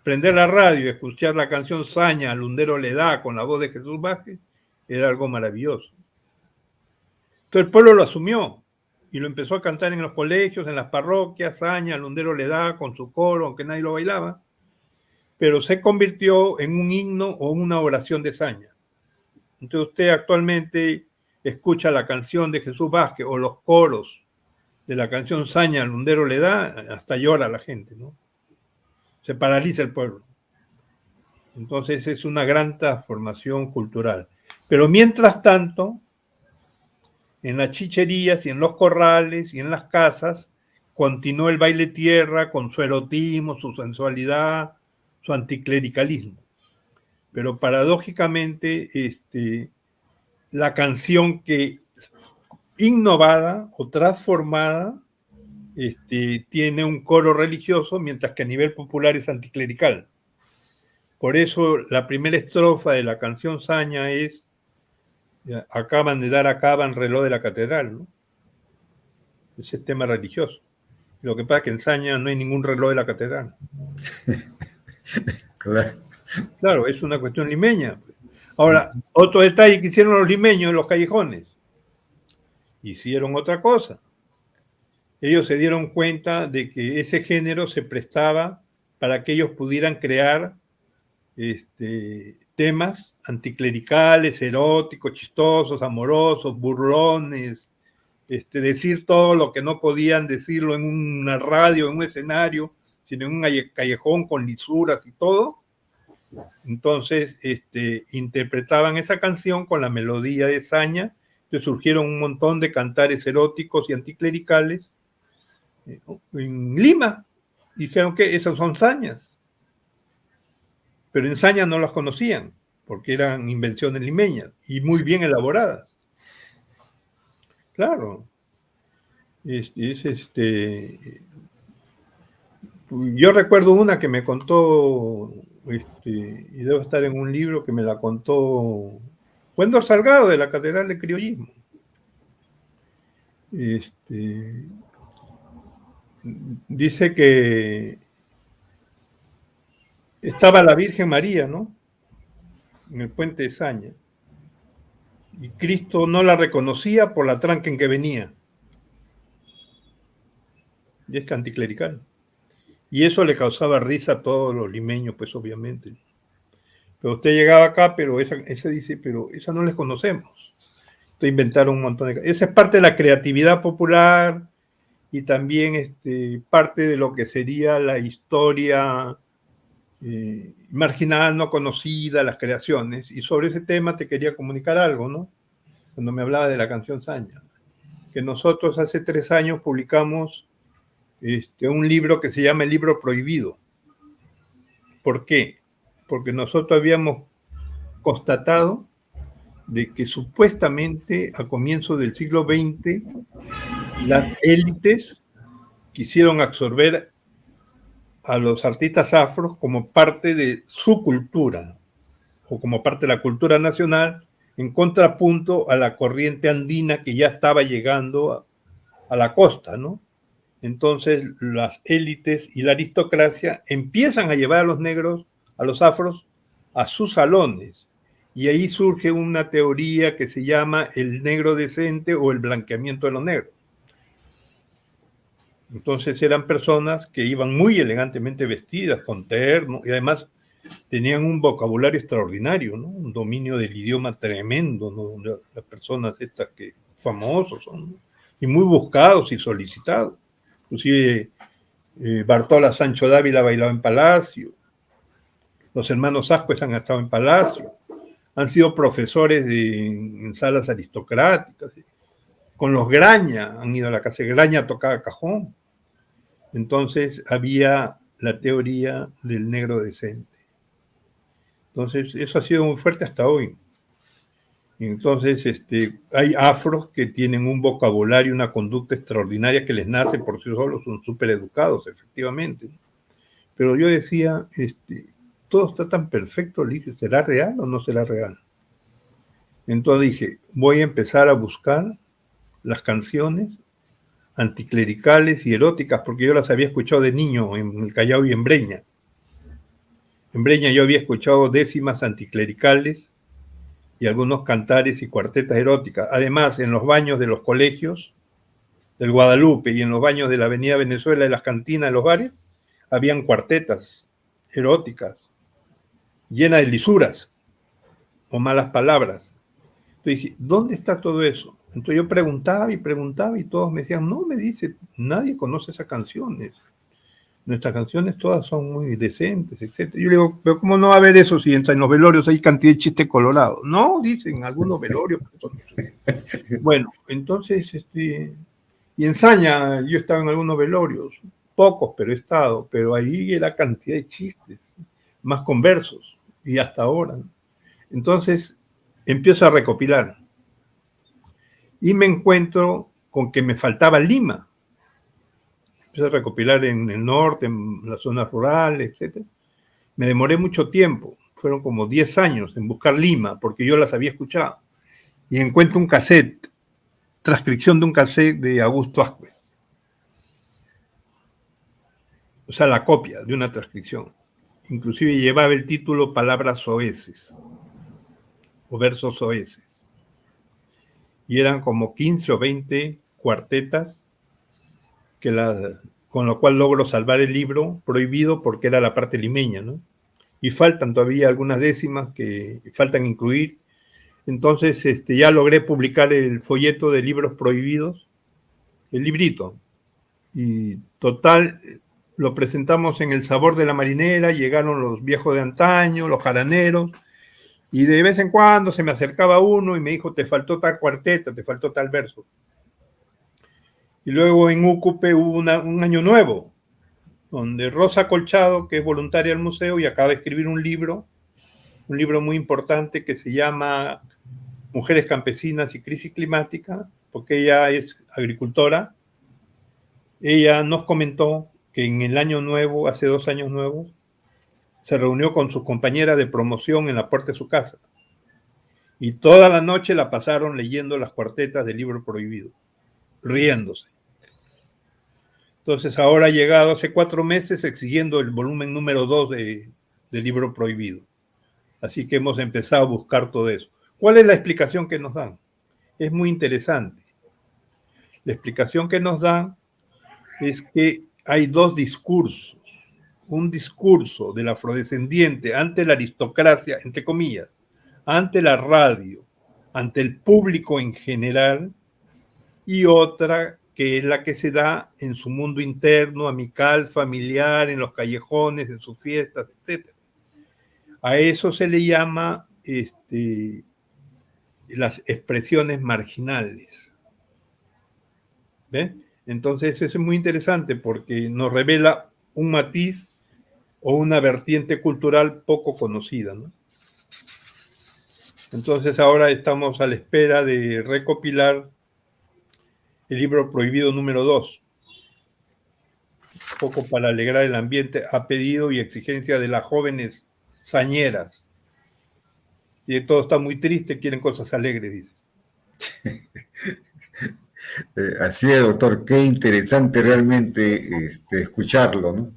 [SPEAKER 2] Prender la radio y escuchar la canción Saña Lundero le da con la voz de Jesús Vázquez era algo maravilloso. Entonces el pueblo lo asumió y lo empezó a cantar en los colegios, en las parroquias. Saña Lundero le da con su coro, aunque nadie lo bailaba, pero se convirtió en un himno o una oración de Saña. Entonces usted actualmente escucha la canción de Jesús Vázquez o los coros de la canción Saña Lundero le da, hasta llora la gente, ¿no? Se paraliza el pueblo. Entonces es una gran transformación cultural. Pero mientras tanto, en las chicherías y en los corrales y en las casas, continuó el baile tierra con su erotismo, su sensualidad, su anticlericalismo. Pero paradójicamente, la canción que innovada o transformada tiene un coro religioso, mientras que a nivel popular es anticlerical. Por eso la primera estrofa de la canción Saña es: acaban de dar en reloj de la catedral, ¿no? Ese es tema religioso. Lo que pasa es que en Saña no hay ningún reloj de la catedral. Claro, es una cuestión limeña. Ahora, otro detalle que hicieron los limeños en los callejones. Hicieron otra cosa. Ellos se dieron cuenta de que ese género se prestaba para que ellos pudieran crear temas anticlericales, eróticos, chistosos, amorosos, burlones, decir todo lo que no podían decirlo en una radio, en un escenario, sino en un callejón con lisuras y todo. Entonces interpretaban esa canción con la melodía de Saña. Entonces surgieron un montón de cantares eróticos y anticlericales en Lima. Dijeron que esas son Sañas. Pero en Saña no las conocían, porque eran invenciones limeñas y muy bien elaboradas. Claro. Yo recuerdo una que me contó, y debe estar en un libro que me la contó Wendor Salgado, de la Catedral de Criollismo. Dice que estaba la Virgen María, ¿no?, en el puente de Saña, y Cristo no la reconocía por la tranca en que venía. y es anticlerical. Y eso le causaba risa a todos los limeños, pues obviamente. Pero usted llegaba acá, pero esa dice, pero esa no les conocemos. Entonces inventaron un montón de... Esa es parte de la creatividad popular y también parte de lo que sería la historia marginal, no conocida, las creaciones. Y sobre ese tema te quería comunicar algo, ¿no? Cuando me hablaba de la canción Saña. Que nosotros hace 3 años publicamos un libro que se llama El Libro Prohibido. ¿Por qué? Porque nosotros habíamos constatado de que supuestamente a comienzos del siglo XX las élites quisieron absorber a los artistas afros como parte de su cultura o como parte de la cultura nacional en contrapunto a la corriente andina que ya estaba llegando a la costa, ¿no? Entonces las élites y la aristocracia empiezan a llevar a los negros, a los afros, a sus salones. Y ahí surge una teoría que se llama el negro decente o el blanqueamiento de los negros. Entonces eran personas que iban muy elegantemente vestidas, con terno, y además tenían un vocabulario extraordinario, ¿no? Un dominio del idioma tremendo, ¿no? Las personas estas que famosos son, ¿no? Y muy buscados y solicitados. Inclusive Bartola Sancho Dávila bailaba en Palacio, los hermanos Ascuez han estado en Palacio, han sido profesores en salas aristocráticas, con los Graña, han ido a la casa de Graña a tocar cajón. Entonces había la teoría del negro decente. Entonces eso ha sido muy fuerte hasta hoy. Entonces hay afros que tienen un vocabulario, una conducta extraordinaria que les nace por sí solos, son súper educados, efectivamente. Pero yo decía, todo está tan perfecto, le dije, ¿será real o no será real? Entonces dije, voy a empezar a buscar las canciones anticlericales y eróticas, porque yo las había escuchado de niño en el Callao y en Breña. En Breña yo había escuchado décimas anticlericales y algunos cantares y cuartetas eróticas. Además, en los baños de los colegios del Guadalupe y en los baños de la Avenida Venezuela, de las cantinas, de los bares, habían cuartetas eróticas llenas de lisuras o malas palabras. Entonces dije, ¿dónde está todo eso? Entonces yo preguntaba y todos me decían, no, me dice, nadie conoce esas canciones. Nuestras canciones todas son muy decentes, etc. Yo le digo, pero ¿cómo no va a haber eso si en los velorios hay cantidad de chiste colorado? No, dicen algunos velorios. Bueno, entonces, y en Saña yo estaba en algunos velorios, pocos, pero he estado, pero ahí era cantidad de chistes, más conversos, y hasta ahora. Entonces, empiezo a recopilar. Y me encuentro con que me faltaba Lima. Empecé a recopilar en el norte, en las zonas rurales, etc. Me demoré mucho tiempo, fueron como 10 años en buscar Lima, porque yo las había escuchado. Y encuentro un cassette, transcripción de un cassette de Augusto Ascuez. O sea, la copia de una transcripción. Inclusive llevaba el título Palabras soeces, o versos soeces. Y eran como 15 o 20 cuartetas con lo cual logro salvar el libro prohibido porque era la parte limeña, ¿no? Y faltan todavía algunas décimas que faltan incluir. Entonces ya logré publicar el folleto de libros prohibidos, el librito. Y total, lo presentamos en El Sabor de la Marinera, llegaron los viejos de antaño, los jaraneros, y de vez en cuando se me acercaba uno y me dijo, te faltó tal cuarteta, te faltó tal verso. Y luego en Úcupe hubo un año nuevo, donde Rosa Colchado, que es voluntaria del museo y acaba de escribir un libro muy importante que se llama Mujeres Campesinas y Crisis Climática, porque ella es agricultora. Ella nos comentó que en el año nuevo, hace 2 años nuevos, se reunió con sus compañeras de promoción en la puerta de su casa. Y toda la noche la pasaron leyendo las cuartetas del libro prohibido, riéndose. Entonces ahora ha llegado hace 4 meses exigiendo el volumen número 2 del libro prohibido. Así que hemos empezado a buscar todo eso. ¿Cuál es la explicación que nos dan? Es muy interesante. La explicación que nos dan es que hay dos discursos. Un discurso del afrodescendiente ante la aristocracia, entre comillas, ante la radio, ante el público en general, y otra que es la que se da en su mundo interno, amical, familiar, en los callejones, en sus fiestas, etc. A eso se le llama las expresiones marginales. ¿Ves? Entonces eso es muy interesante porque nos revela un matiz o una vertiente cultural poco conocida, ¿no? Entonces ahora estamos a la espera de recopilar el libro prohibido número 2, un poco para alegrar el ambiente a pedido y exigencia de las jóvenes sañeras. Y todo está muy triste, quieren cosas alegres, dice.
[SPEAKER 1] Así es, doctor, qué interesante realmente escucharlo, ¿no?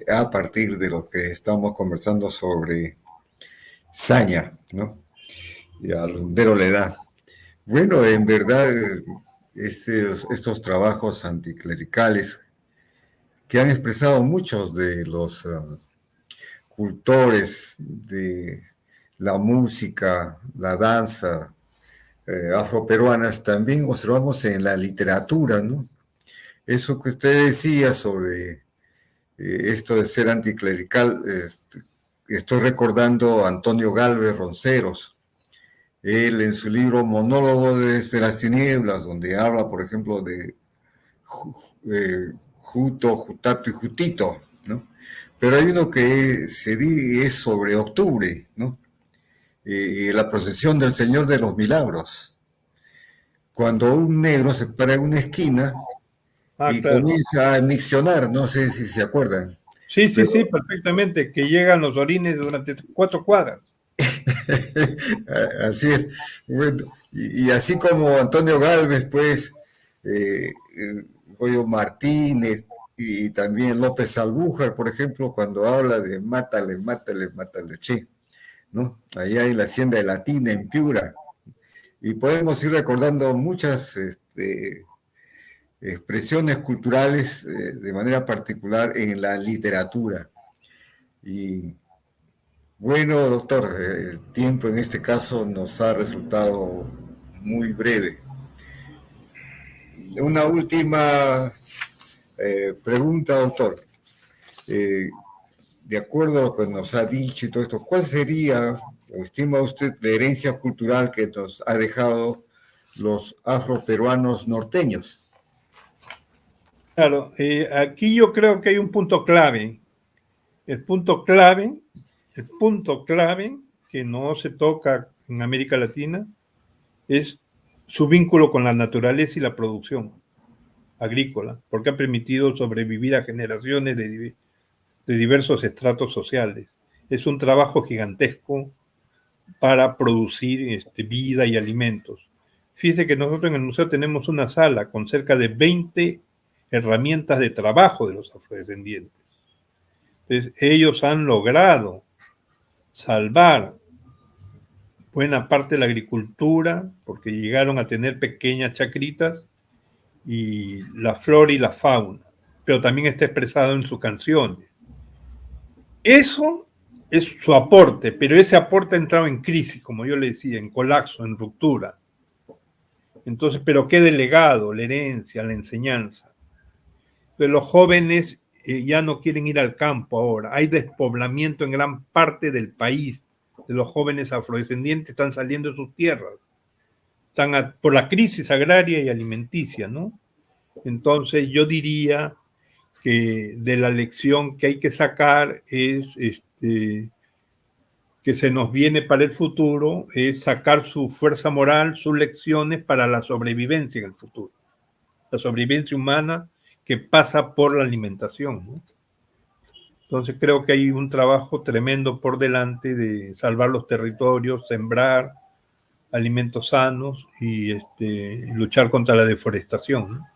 [SPEAKER 1] A partir de lo que estamos conversando sobre saña, ¿no? Y a Rondero le da. Bueno, en verdad, estos trabajos anticlericales que han expresado muchos de los cultores de la música, la danza afroperuanas, también observamos en la literatura, ¿no? Eso que usted decía sobre esto de ser anticlerical, estoy recordando a Antonio Gálvez Ronceros. Él en su libro Monólogo desde las tinieblas, donde habla, por ejemplo, de Juto, Jutato y Jutito, ¿no? Pero hay uno que es sobre octubre, ¿no? La procesión del Señor de los Milagros. Cuando un negro se para en una esquina y
[SPEAKER 2] Claro.
[SPEAKER 1] comienza a miccionar, no sé si se acuerdan.
[SPEAKER 2] Sí, sí,
[SPEAKER 1] Pero
[SPEAKER 2] sí, perfectamente, que llegan los orines durante 4 cuadras.
[SPEAKER 1] así es. Bueno, y así como Antonio Gálvez, pues, Goyo Martínez y también López Albújar, por ejemplo, cuando habla de mátale, mátale, mátale, che, ¿no? Allá en la hacienda de Latina, en Piura. Y podemos ir recordando muchas expresiones culturales de manera particular en la literatura. Y bueno, doctor, el tiempo en este caso nos ha resultado muy breve. Una última pregunta, doctor. Eh, de acuerdo a lo que nos ha dicho y todo esto, ¿cuál sería, o estima usted, la herencia cultural que nos ha dejado los afroperuanos norteños?
[SPEAKER 2] Claro, aquí yo creo que hay un punto clave. El punto clave, el punto clave que no se toca en América Latina es su vínculo con la naturaleza y la producción agrícola, porque ha permitido sobrevivir a generaciones de diversos estratos sociales. Es un trabajo gigantesco para producir vida y alimentos. Fíjese que nosotros en el museo tenemos una sala con cerca de 20 herramientas de trabajo de los afrodescendientes. Entonces, ellos han logrado salvar buena parte de la agricultura porque llegaron a tener pequeñas chacritas y la flora y la fauna, pero también está expresado en sus canciones. Eso es su aporte, pero ese aporte ha entrado en crisis, como yo le decía, en colapso, en ruptura. Entonces, ¿pero qué delegado? La herencia, la enseñanza. Entonces, los jóvenes ya no quieren ir al campo ahora. Hay despoblamiento en gran parte del país. De los jóvenes afrodescendientes están saliendo de sus tierras. Están por la crisis agraria y alimenticia, ¿no? Entonces, yo diría que de la lección que hay que sacar es que se nos viene para el futuro, es sacar su fuerza moral, sus lecciones para la sobrevivencia en el futuro. La sobrevivencia humana que pasa por la alimentación, ¿no? Entonces creo que hay un trabajo tremendo por delante de salvar los territorios, sembrar alimentos sanos y luchar contra la deforestación, ¿no?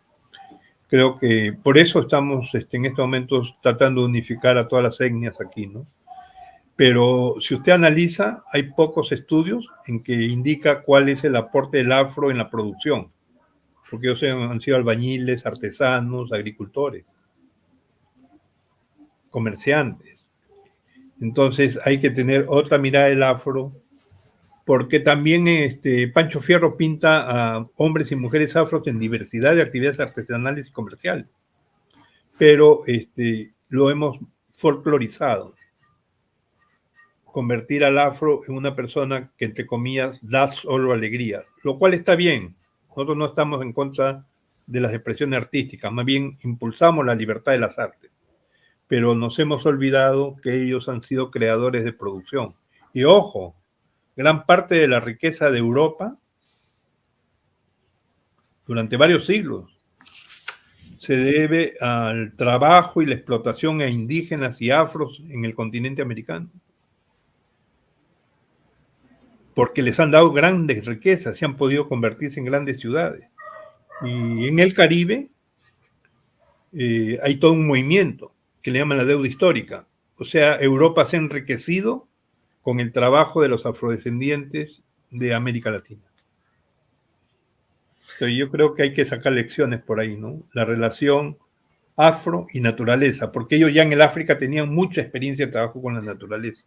[SPEAKER 2] Creo que por eso estamos en estos momentos tratando de unificar a todas las etnias aquí, ¿no? Pero si usted analiza, hay pocos estudios en que indica cuál es el aporte del afro en la producción. porque ellos han sido albañiles, artesanos, agricultores, comerciantes. Entonces hay que tener otra mirada del afro, porque también Pancho Fierro pinta a hombres y mujeres afros en diversidad de actividades artesanales y comerciales, pero lo hemos folclorizado, convertir al afro en una persona que, entre comillas, da solo alegría, lo cual está bien. Nosotros no estamos en contra de las expresiones artísticas, más bien impulsamos la libertad de las artes, pero nos hemos olvidado que ellos han sido creadores de producción. Y ojo, gran parte de la riqueza de Europa durante varios siglos se debe al trabajo y la explotación a indígenas y afros en el continente americano, porque les han dado grandes riquezas y han podido convertirse en grandes ciudades. Y en el Caribe hay todo un movimiento que le llaman la deuda histórica. O sea, Europa se ha enriquecido con el trabajo de los afrodescendientes de América Latina. Entonces, yo creo que hay que sacar lecciones por ahí, ¿no? La relación afro y naturaleza, porque ellos ya en el África tenían mucha experiencia de trabajo con la naturaleza.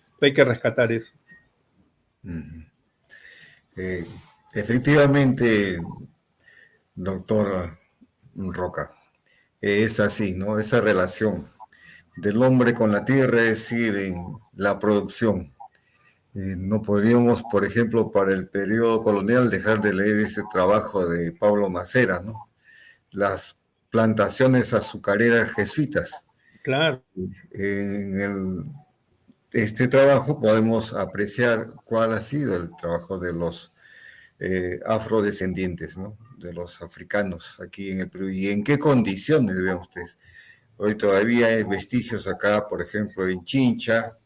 [SPEAKER 2] Entonces, hay que rescatar eso.
[SPEAKER 1] Efectivamente, doctor Roca, es así, ¿no? Esa relación del hombre con la tierra, es decir, en la producción. No podríamos, por ejemplo, para el periodo colonial, dejar de leer ese trabajo de Pablo Macera, ¿no? Las plantaciones azucareras jesuitas.
[SPEAKER 2] Claro.
[SPEAKER 1] En este trabajo podemos apreciar cuál ha sido el trabajo de los afrodescendientes, ¿no? De los africanos aquí en el Perú y en qué condiciones, vean ustedes. Hoy todavía hay vestigios acá, por ejemplo, en Chincha,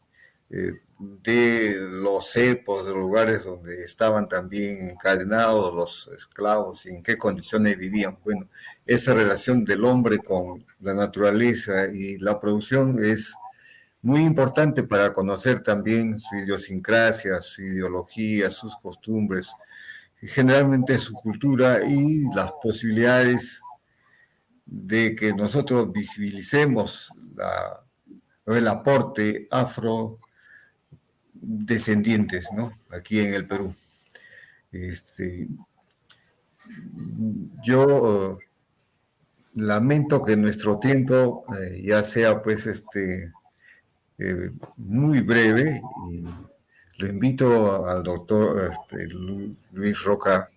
[SPEAKER 1] de los cepos, de los lugares donde estaban también encadenados los esclavos y en qué condiciones vivían. Bueno, esa relación del hombre con la naturaleza y la producción es muy importante para conocer también su idiosincrasia, su ideología, sus costumbres, y generalmente su cultura y las posibilidades de que nosotros visibilicemos el aporte afrodescendientes, ¿no? Aquí en el Perú. Yo lamento que nuestro tiempo ya sea pues muy breve y lo invito al doctor Luis Roca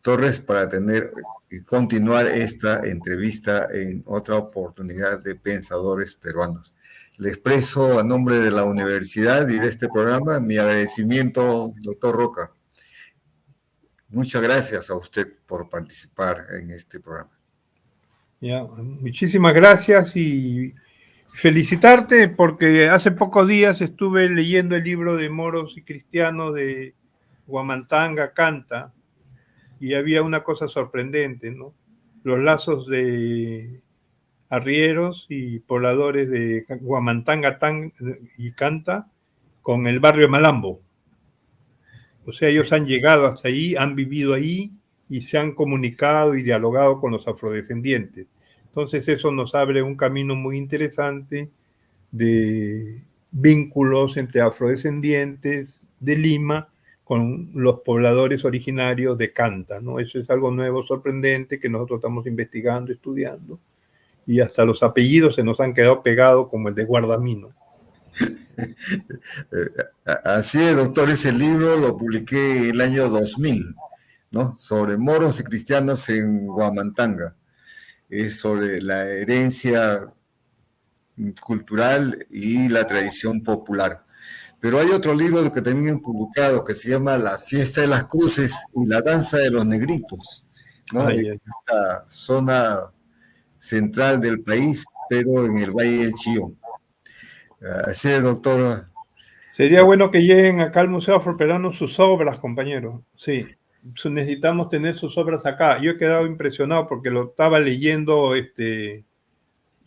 [SPEAKER 1] Torres para tener y continuar esta entrevista en otra oportunidad de Pensadores Peruanos. Le expreso a nombre de la universidad y de este programa mi agradecimiento, doctor Roca. Muchas gracias a usted por participar en este programa.
[SPEAKER 2] Ya, muchísimas gracias y felicitarte porque hace pocos días estuve leyendo el libro de Moros y Cristianos de Huamantanga Canta y había una cosa sorprendente, ¿no? Los lazos de arrieros y pobladores de Huamantanga y Canta con el barrio Malambo. O sea, ellos han llegado hasta ahí, han vivido ahí y se han comunicado y dialogado con los afrodescendientes. Entonces eso nos abre un camino muy interesante de vínculos entre afrodescendientes de Lima con los pobladores originarios de Canta, ¿no? Eso es algo nuevo, sorprendente, que nosotros estamos investigando, estudiando, y hasta los apellidos se nos han quedado pegados como el de Guardamino.
[SPEAKER 1] Así es, doctor, ese libro lo publiqué el año 2000, ¿no? Sobre moros y cristianos en Huamantanga. Es sobre la herencia cultural y la tradición popular. Pero hay otro libro que también he publicado que se llama La fiesta de las cruces y la danza de los negritos, ¿no? En esta zona central del país, pero en el Valle del Chillón. Así es, doctor.
[SPEAKER 2] Sería bueno que lleguen acá al Museo Afroperuano sus obras, compañeros. Sí, necesitamos tener sus obras acá. Yo he quedado impresionado porque lo estaba leyendo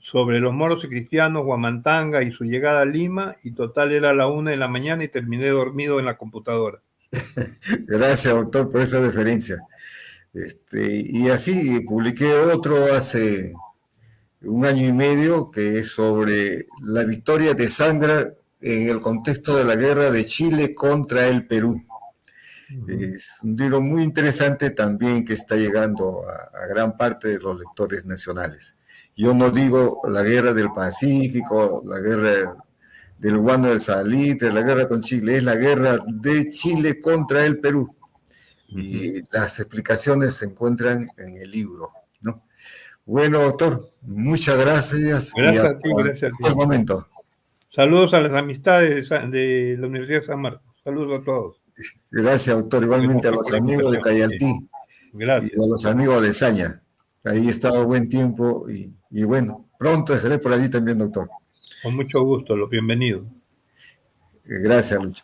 [SPEAKER 2] sobre los moros y cristianos, Huamantanga y su llegada a Lima, y total era la 1 de la mañana y terminé dormido en la computadora.
[SPEAKER 1] Gracias, doctor, por esa referencia. Y así publiqué otro hace un año y medio que es sobre la victoria de Sandra en el contexto de la guerra de Chile contra el Perú. Es un libro muy interesante también que está llegando a gran parte de los lectores nacionales. Yo no digo la guerra del Pacífico, la guerra del Guano del Salitre, la guerra con Chile, es la guerra de Chile contra el Perú. Y las explicaciones se encuentran en el libro, ¿no? Bueno, doctor, muchas gracias y
[SPEAKER 2] Gracias a
[SPEAKER 1] hasta
[SPEAKER 2] ti, gracias a ti.
[SPEAKER 1] el momento.
[SPEAKER 2] Saludos a las amistades de la Universidad de San Marcos. Saludos a todos.
[SPEAKER 1] Gracias, doctor. Igualmente a los amigos de Cayaltí
[SPEAKER 2] Gracias.
[SPEAKER 1] y a los amigos de Saña. Ahí he estado buen tiempo y bueno, pronto estaré por allí también, doctor.
[SPEAKER 2] Con mucho gusto, los bienvenidos.
[SPEAKER 1] Gracias, Lucho.